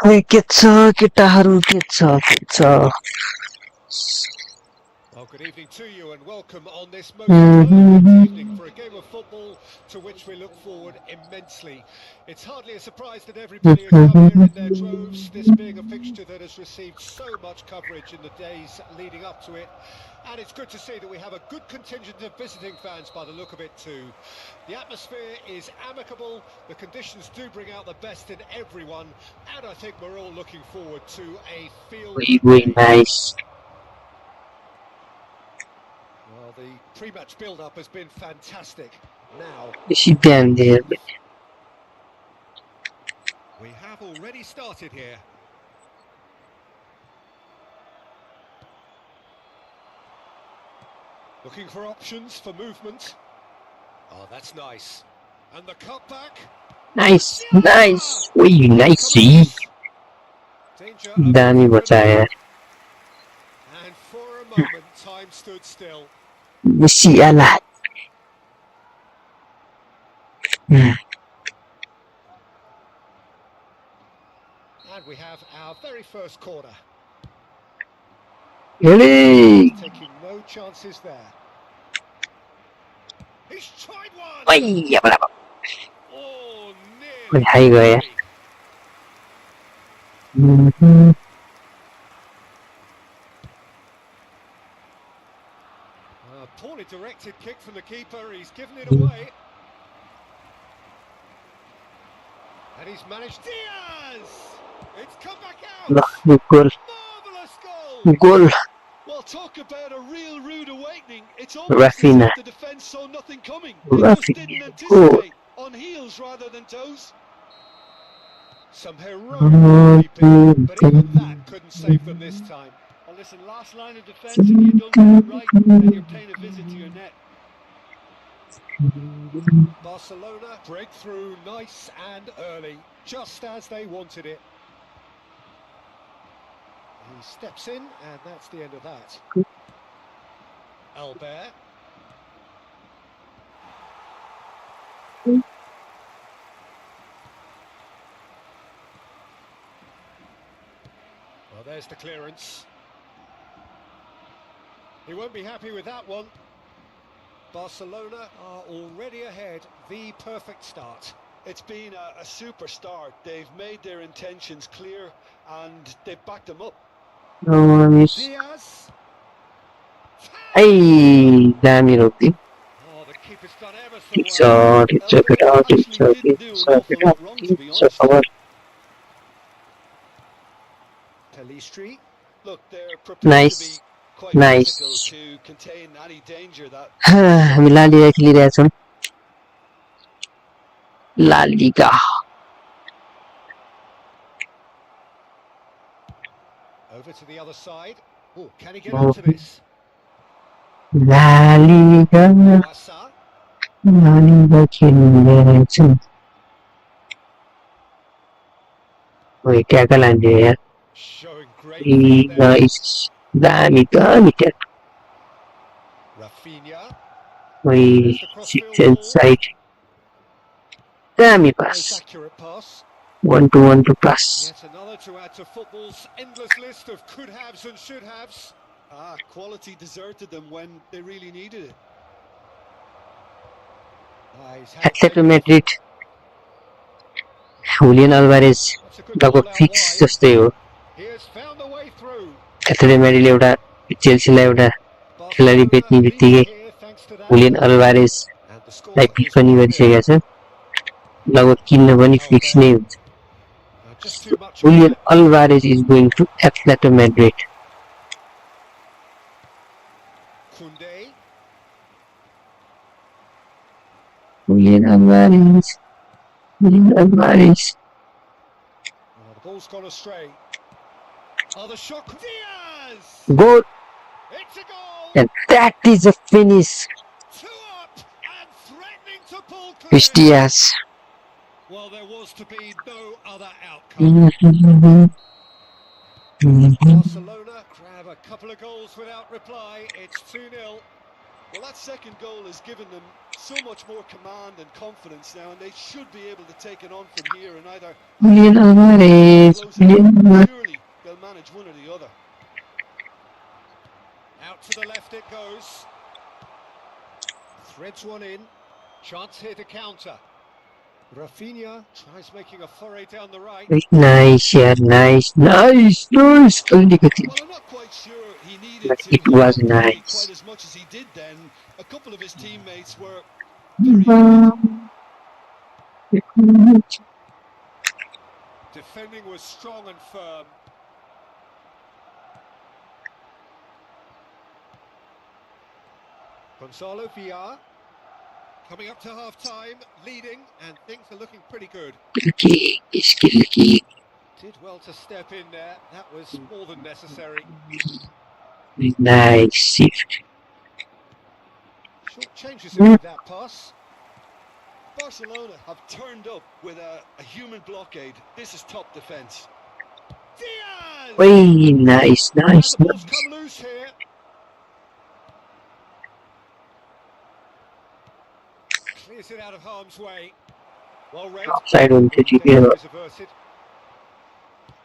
खै के छ केटाहरू के छ Well, good evening to you and welcome on this most perfect evening for a game of football to which we look forward immensely. It's hardly a surprise that everybody has come here in their droves, this being a fixture that has received so much coverage in the days leading up to it. And it's good to see that we have a good contingent of visiting fans by the look of it too. The atmosphere is amicable, the conditions do bring out the best in everyone, and I think we're all looking forward to a feel-good game. nice Well, the pre-match build-up has been fantastic. Now, बेसी ध्यान दिएर we have already started here. Looking for options for movement. Oh, that's nice. And the cutback. Nice ओइ nice Danger दामी averted for बचायो now. And for a moment, time stood still. बेसी आला And we have our very first corner. Here Taking no chances there. He's tried one. ओइ याबला Oh, ओइ nearly. High गयो Poorly directed kick from the keeper. He's given it away. And he's managed. Diaz! It's come back ल out. Goal Marvellous goal. Goal Well, talk about a real rude awakening. It's almost as Rafinha. if the defence saw nothing coming. They just Rafinha. didn't anticipate. On heels rather than toes. Some heroic keeping, but even that couldn't save them this time. Well, listen, last line of defence, if you don't get it right, then you're paying a visit to your net. Barcelona breakthrough nice and early, just as they wanted it. He steps in, and that's the end of that. Albert. Well, there's the clearance. He won't be happy with that one. Barcelona are already ahead, the perfect start. It's been a super start. They've made their intentions clear and they've backed them up. Diaz. ai दामी रोक्दी Oh, the keeper's done ever so ठिक well. छ केटा ठिक छ केटा ठिक छ खबर Pelistri. Look, they're prepared Nice. to be quite Nice. physical to contain any danger that हामी ला लिगा खेलिरहेछौँ ला लिगा Over to the other side. Oh, can he get onto this? La Liga Barca. खेलिरहेछौँ ओइ ट्याकल हान्दियो यार Showing great feet there. Nice दामी दामी ट्याक Rafinha. ओइ six and side दामी पास Most accurate pass. 1-2 pass Yet another to add to football's endless list of could-haves and should-haves. quality deserted them when they really needed it. He's had Atletico plenty of- Madrid Julian Alvarez That's a good लगभग ball out fix wide. जस्तै हो He has found the way through. Atletico म्याड्रिडले एउटा चेल्सीलाई एउटा खेलाडी बेच्ने बित्तिकै Here, thanks to that. Julian Alvarez And the score लाई पिक is पनि 1-0. गरिसकेका छ लगभग किन्न पनि फिक्स नै हुन्छ Just too much of Julian that. Alvarez is going to Atletico Madrid Koundé. Julian Alvarez Oh, the ball's gone astray. Oh, the shot. Diaz! Goal It's a goal! and that is a finish 2 up and threatening to pull clear. Cristias Well, there was to be no other outcome. Barcelona grab a couple of goals without reply. It's 2-0. Well, that second goal has given them so much more command and confidence now, and they should be able to take it on from here and either Julian Alvarez. close it out. Surely they'll manage one or the other. Out to the left it goes. Threads one in. Chance here to counter. Rafinha tries making a foray down the right. Nice, yeah, nice. Kalau diketik. Well, I'm not quite sure he needed But to it hit was that volley nice. quite as much as he did then. A couple of his teammates were very good. Defending was strong and firm. Gonzalo Villar coming up to half-time, leading, and things are looking pretty good. Skill kick. Did well to step in there. That was more than necessary. Nice shift. Short changes it with that pass. Barcelona have turned up with a human blockade. This is top defence. Diaz! Way nice, And nice, the ball's nice. come loose here. Clears it out of harm's way. Well read. Offside on Danger 30. is averted.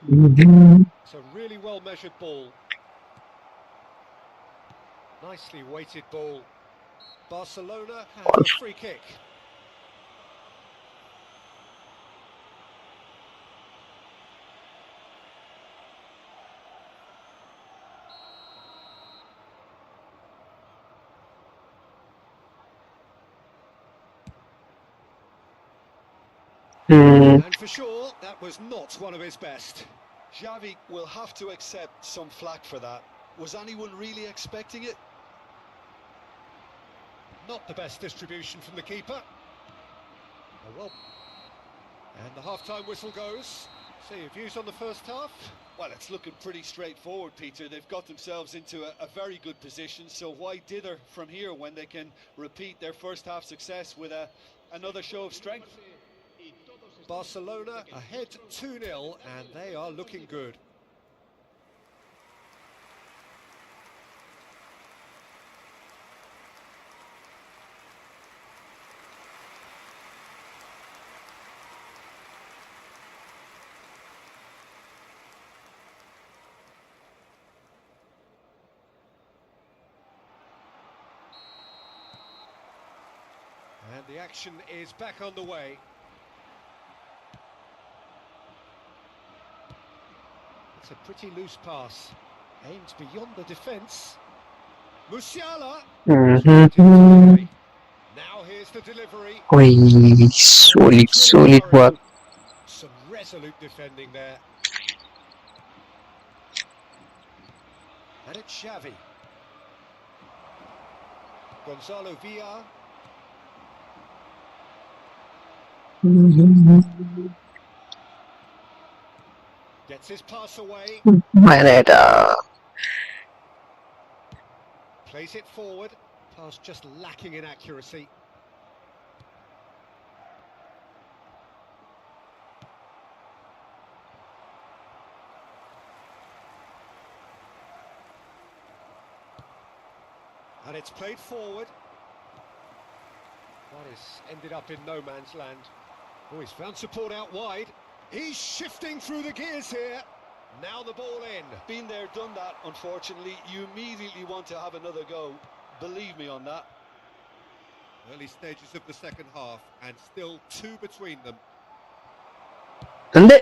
It's a really well measured ball. Nicely weighted ball. Barcelona have a free kick. And for sure, that was not one of his best. Xavi will have to accept some flack for that. Was anyone really expecting it? Not the best distribution from the keeper. Oh well. And the half-time whistle goes. So your views on the first half? Well, it's looking pretty straightforward, Peter. They've got themselves into a very good position, so why dither from here when they can repeat their first half success with another show of strength? Barcelona ahead 2-0 and they are looking good. And the action is back on the way. It's a pretty loose pass. Aimed beyond the defence. Musiala. Now here's the delivery. Solid work. Some resolute defending there. And it's Xavi. Gonzalo Villar. Gets his pass away. Plays it forward. Pass just lacking in accuracy. And it's played forward. That has ended up in no man's land. Oh, he's found support out wide. He's shifting through the gears here. Now the ball in. Been there, done that, unfortunately. You immediately want to have another go. Believe me on that. Early stages of the second half, and still two between them. Ande?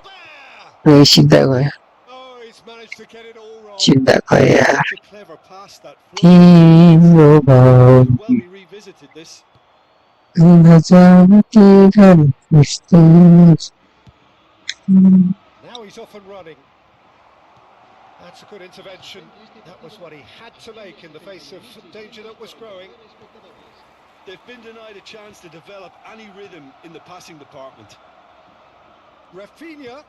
There! Shida Oh, he's managed to get it all wrong. kaya. Such a clever pass that Tino well be revisited this. Now he's off and running. That's a good intervention. That was what he had to make in the face of danger that was growing. They've been denied a chance to develop any rhythm in the passing department. Rafinha.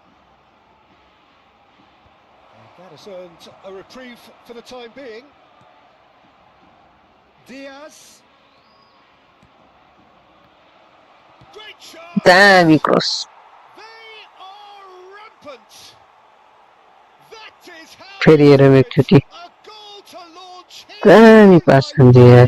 And that has earned a reprieve for the time being. Diaz. Great shot! Damn, cross. They are rampant. That is how Pereira you with do it. 30. A goal to launch his Damn, pass from there.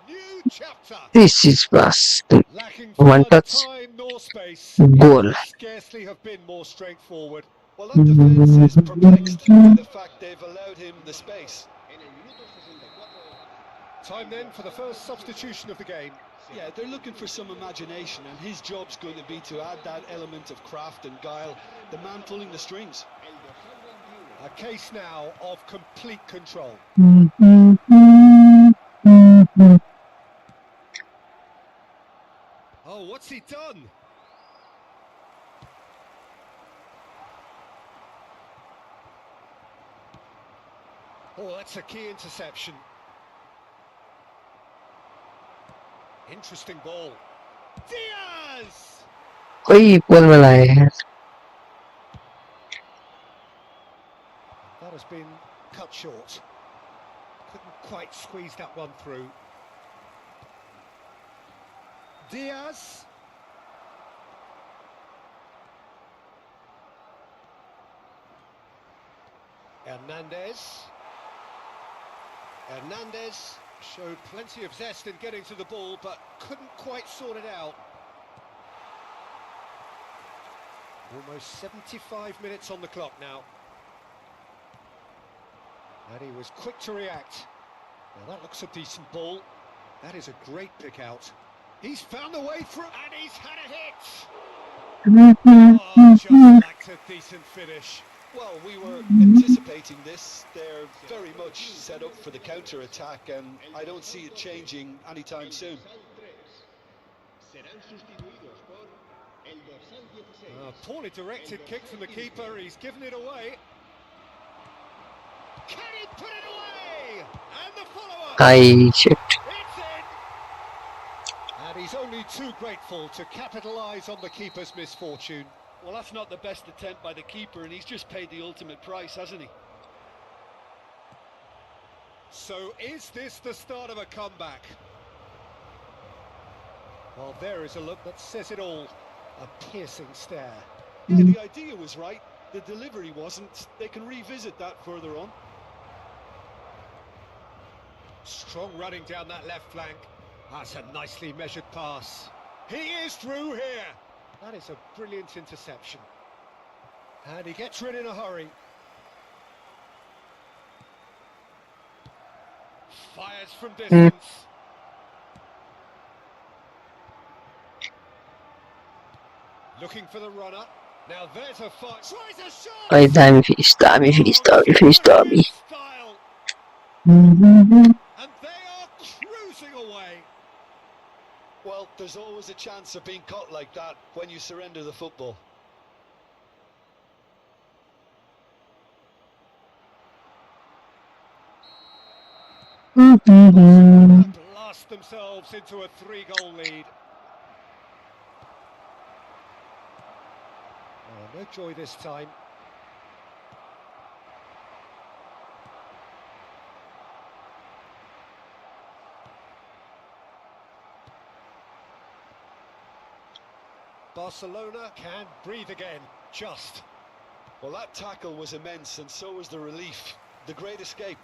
new chapter. This is pass. Lacking for One neither touch. time nor space. It Goal. could scarcely have been more straightforward. Well, that defence is perplexed by the fact they've allowed him the space. Time then for the first substitution of the game. Yeah, they're looking for some imagination, and his job's going to be to add that element of craft and guile, the man pulling the strings. A case now of complete control. Oh, what's he done? Oh, that's a key interception. Interesting ball. Diaz! कोई पोल में लाए हैं. That has been cut short. Couldn't quite squeeze that one through. Diaz. Hernandez showed plenty of zest in getting to the ball, but couldn't quite sort it out. Almost 75 minutes on the clock now. And he was quick to react. Now that looks a decent ball. That is a great pick out. He's found a way through, and he's had a hit! Oh, just lacked a decent finish. Well, we were anticipating this. They're very much set up for the counter-attack, and I don't see it changing anytime soon. Poorly directed kick from the keeper. He's given it away. Can he put it away? And the follow-up. I shit. It's in. And he's only too grateful to capitalise on the keeper's misfortune. Well, that's not the best attempt by the keeper, and he's just paid the ultimate price, hasn't he? So is this the start of a comeback? Well, there is a look that says it all. A piercing stare. Yeah, the idea was right. The delivery wasn't. They can revisit that further on. Strong running down that left flank. That's a nicely measured pass. He is through here. That is a brilliant interception. And he gets rid in a hurry. Fires from distance. Looking for the runner. Now there's a fight. Tries a shot. Ay, dami fish, dami fish, dami fish, dami. Style. And they are cruising away. Well, there's always a chance of being caught like that when you surrender the football. Blast themselves into a 3-goal lead. Oh, no joy this time. Barcelona can breathe again, just. Well, that tackle was immense, and so was the relief. The great escape.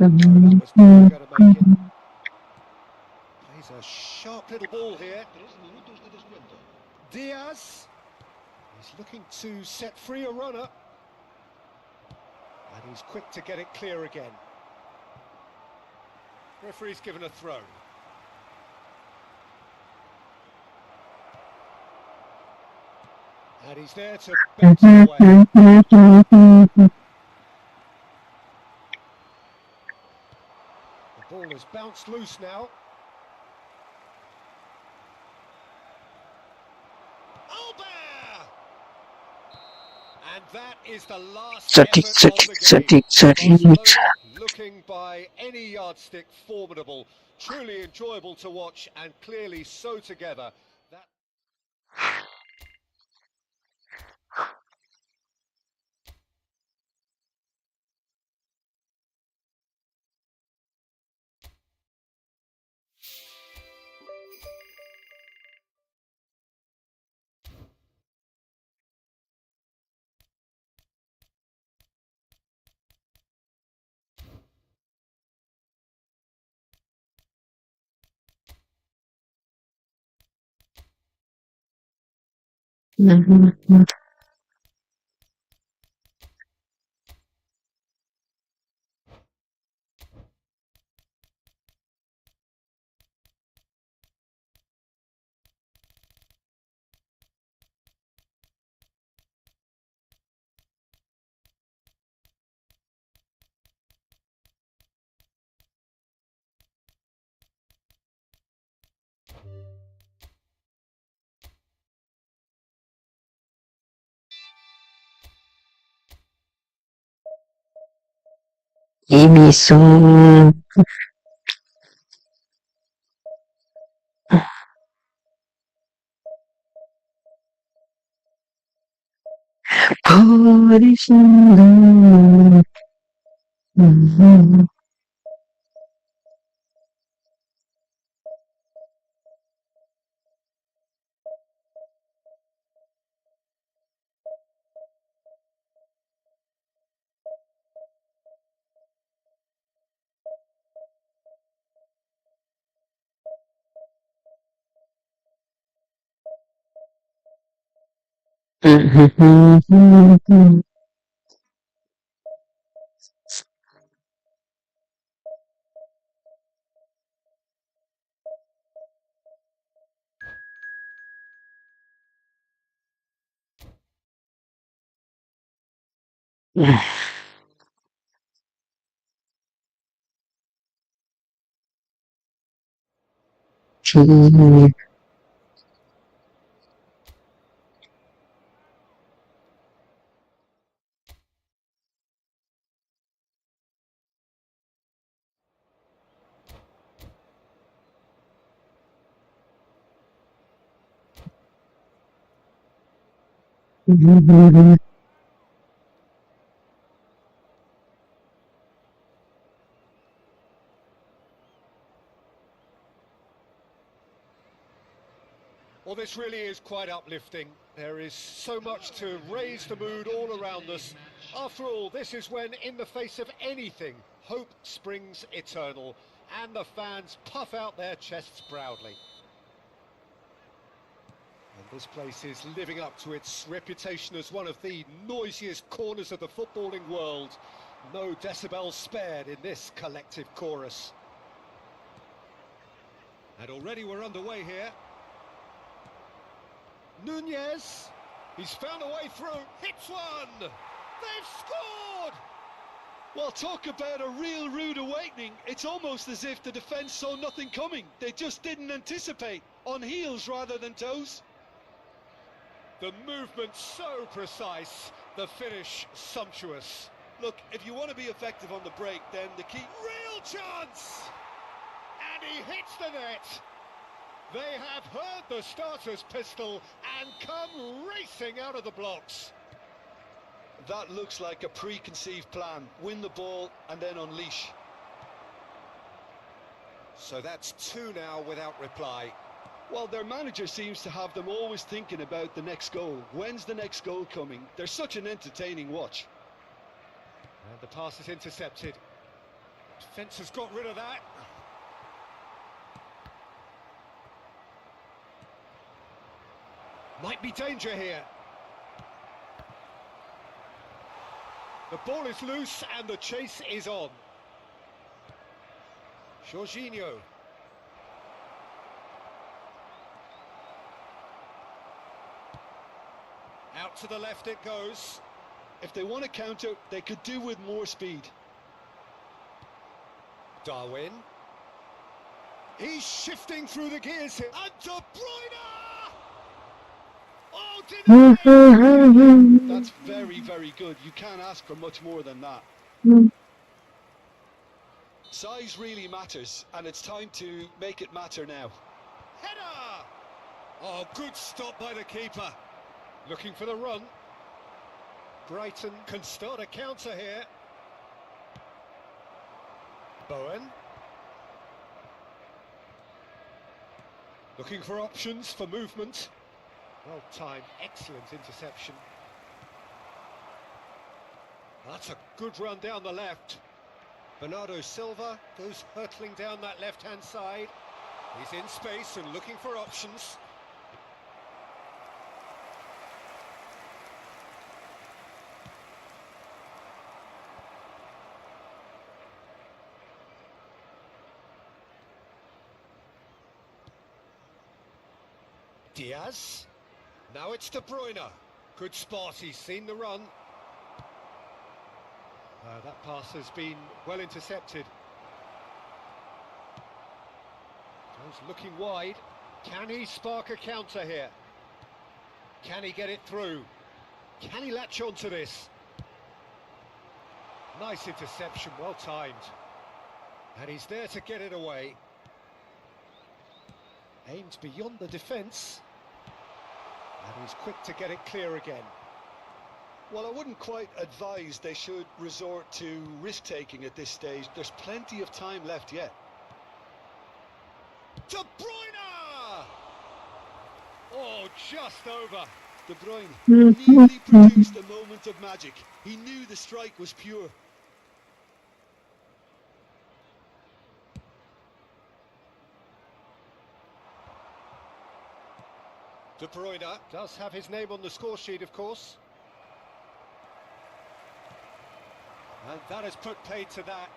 Oh, no, that was never going to make it. Plays a sharp little ball here. Diaz. He's looking to set free a runner. And he's quick to get it clear again. Referee's given a throw. And he's there to bend it away. The ball has bounced loose now. Albert! And that is the last effort of the game. Barcelona, looking by any yardstick formidable, truly enjoyable to watch, and clearly so together. Give me some. Polish. Well, this really is quite uplifting. There is so much to raise the mood all around us. After all, this is when, in the face of anything, hope springs eternal, and the fans puff out their chests proudly. And this place is living up to its reputation as one of the noisiest corners of the footballing world. No decibels spared in this collective chorus. And already we're underway here. Nunez, he's found a way through, hits one! They've scored! Well, talk about a real rude awakening. It's almost as if the defence saw nothing coming. They just didn't anticipate, on heels rather than toes. The movement so precise, the finish sumptuous. Look, if you want to be effective on the break, then the key... Real chance! And he hits the net! They have heard the starter's pistol and come racing out of the blocks. That looks like a preconceived plan. Win the ball and then unleash. So that's two now without reply. Well, their manager seems to have them always thinking about the next goal. When's the next goal coming? They're such an entertaining watch. And the pass is intercepted. Defence has got rid of that. Might be danger here. The ball is loose and the chase is on. Jorginho. Out to the left it goes. If they want to counter, they could do with more speed. Darwin. He's shifting through the gears here. And De Bruyne! Oh, did That's very, very good. You can't ask for much more than that. Size really matters, and it's time to make it matter now. Header! Oh, good stop by the keeper. Looking for the run. Brighton can start a counter here. Bowen. Looking for options for movement. Well timed, excellent interception. That's a good run down the left. Bernardo Silva goes hurtling down that left-hand side. He's in space and looking for options. Diaz. Now it's De Bruyne. Good spot, he's seen the run. That pass has been well intercepted. Jones looking wide. Can he spark a counter here? Can he get it through? Can he latch onto this? Nice interception, well timed. And he's there to get it away. Aimed beyond the defence. And he's quick to get it clear again. Well, I wouldn't quite advise they should resort to risk-taking at this stage. There's plenty of time left yet. De Bruyne! Oh, just over. De Bruyne nearly produced a moment of magic. He knew the strike was pure. De Bruyne does have his name on the score sheet, of course. And that has put paid to that.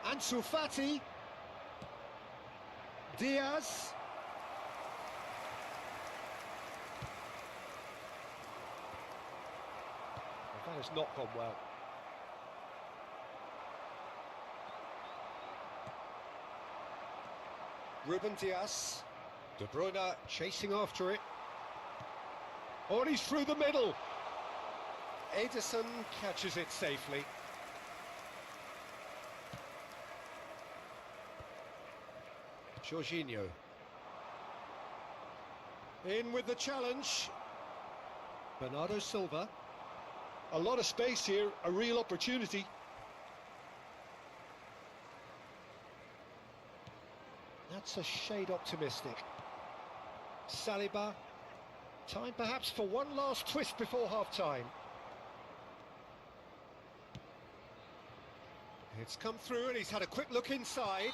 Ansu Fati. Diaz. Well, that has not gone well. Ruben Diaz. De Bruyne chasing after it. Oh, and he's through the middle. Ederson catches it safely. Jorginho. In with the challenge. Bernardo Silva. A lot of space here, a real opportunity. That's a shade optimistic. Saliba. Time perhaps for one last twist before half-time. It's come through and he's had a quick look inside.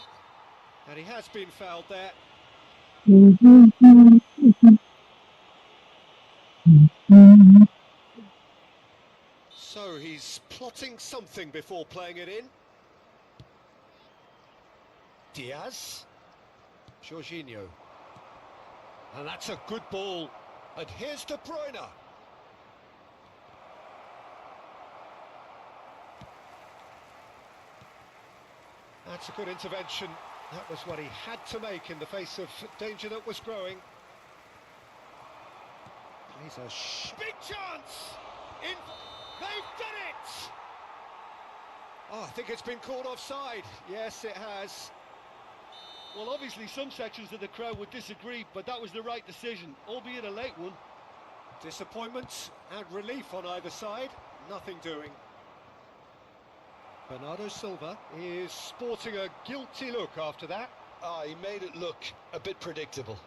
And he has been fouled there. So he's plotting something before playing it in. Diaz. Jorginho. And that's a good ball. And here's De Bruyne. That's a good intervention. That was what he had to make in the face of danger that was growing. He's a big chance! They've done it! Oh, I think it's been called offside. Yes, it has. Well, obviously some sections of the crowd would disagree, but that was the right decision, albeit a late one. Disappointment and relief on either side. Nothing doing. Bernardo Silva is sporting a guilty look after that. He made it look a bit predictable.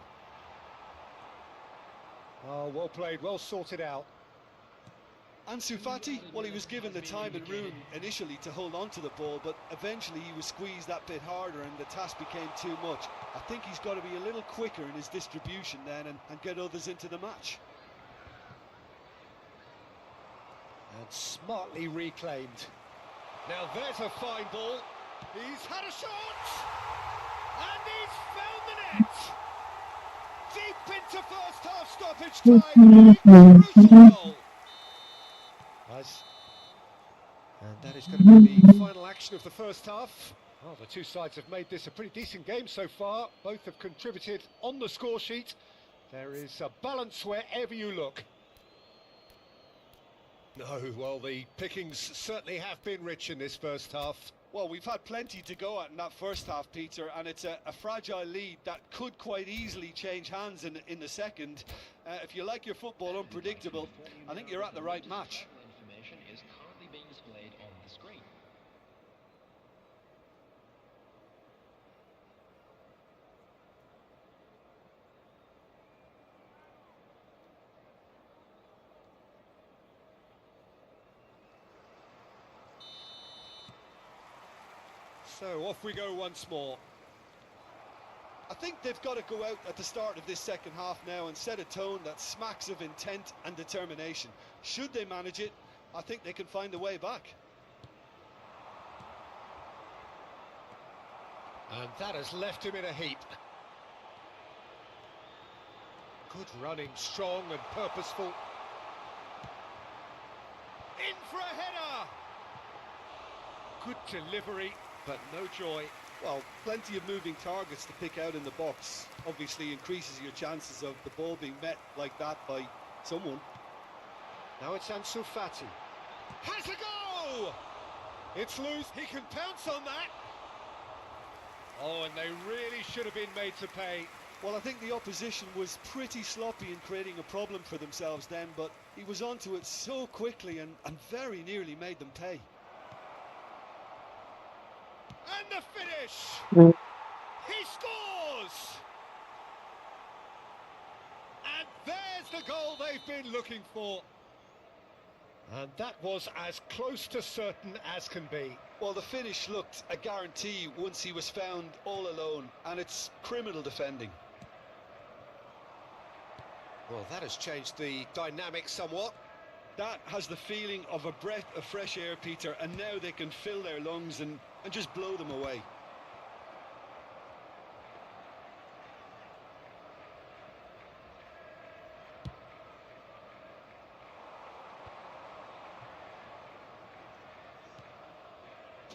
Oh, well played, well sorted out. Ansu Fati, well, he was given the time and room initially to hold on to the ball, but eventually he was squeezed that bit harder and the task became too much. I think he's got to be a little quicker in his distribution then and get others into the match. And smartly reclaimed. Now there's a fine ball. He's had a shot! And he's found the net! Deep into first half stoppage time. Crucial goal. Nice. And that is going to be the final action of the first half. Well, the two sides have made this a pretty decent game so far. Both have contributed on the score sheet. There is a balance wherever you look. No, well, the pickings certainly have been rich in this first half. Well, we've had plenty to go at in that first half, Peter, and it's a fragile lead that could quite easily change hands in the second. If you like your football unpredictable, I think you're at the right match. Information is currently being displayed on the screen. So off we go once more. I think they've got to go out at the start of this second half now and set a tone that smacks of intent and determination. Should they manage it, I think they can find a way back. And that has left him in a heap. Good running, strong and purposeful. In for a header! Good delivery, but no joy. Well, plenty of moving targets to pick out in the box. Obviously increases your chances of the ball being met like that by someone. Now it's Ansu Fati. Has a go! It's loose, he can pounce on that. Oh, and they really should have been made to pay. Well, I think the opposition was pretty sloppy in creating a problem for themselves then, but he was onto it so quickly and very nearly made them pay. And the finish! Mm. He scores! And there's the goal they've been looking for. And that was as close to certain as can be. Well, the finish looked a guarantee once he was found all alone, and it's criminal defending. Well, that has changed the dynamic somewhat. That has the feeling of a breath of fresh air, Peter, and now they can fill their lungs and just blow them away.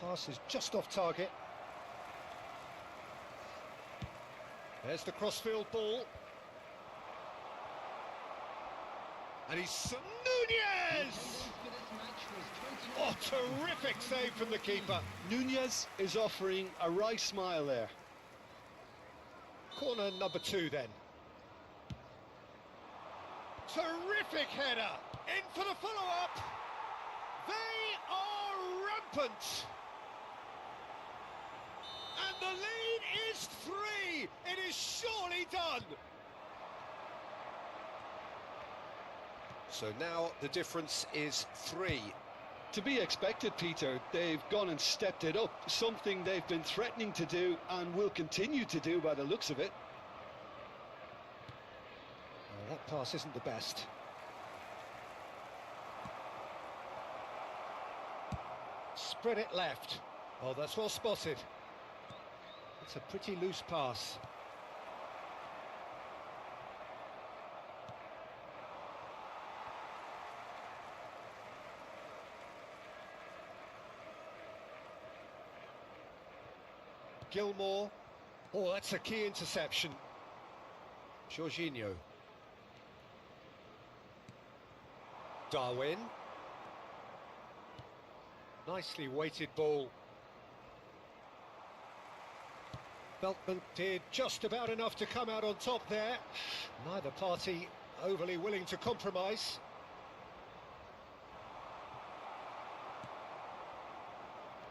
Pass is just off target. There's the crossfield ball. And he's... Nunez! Oh, terrific save from the keeper. Nunez is offering a wry smile there. Corner number 2 then. Terrific header. In for the follow-up. They are rampant. And the lead is 3. It is surely done. So now the difference is 3. To be expected, Peter. They've gone and stepped it up, something they've been threatening to do and will continue to do by the looks of it. Well, that pass isn't the best. Spread it left. Oh, that's well spotted. It's a pretty loose pass. Gilmore. Oh, that's a key interception. Jorginho. Darwin. Nicely weighted ball. Beltman did just about enough to come out on top there. Neither party overly willing to compromise.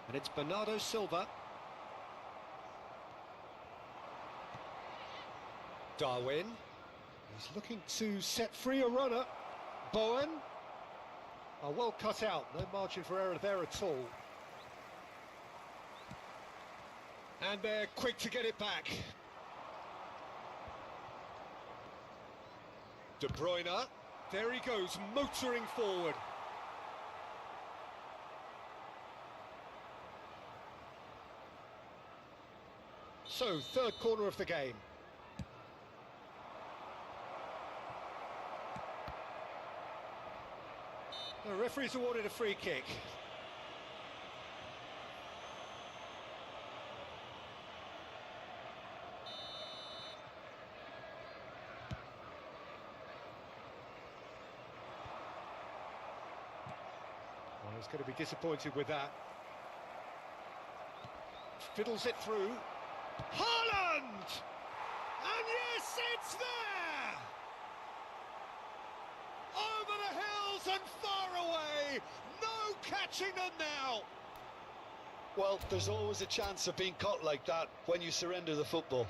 And it's Bernardo Silva. Darwin. He's looking to set free a runner. Bowen. Oh, well cut out. No margin for error there at all. And they're quick to get it back. De Bruyne. There he goes, motoring forward. So, third corner of the game. The referee's awarded a free kick. Well, he's going to be disappointed with that. Fiddles it through. Haaland! And yes, it's there! Over the hills and far away! No catching them now! Well, there's always a chance of being caught like that when you surrender the football.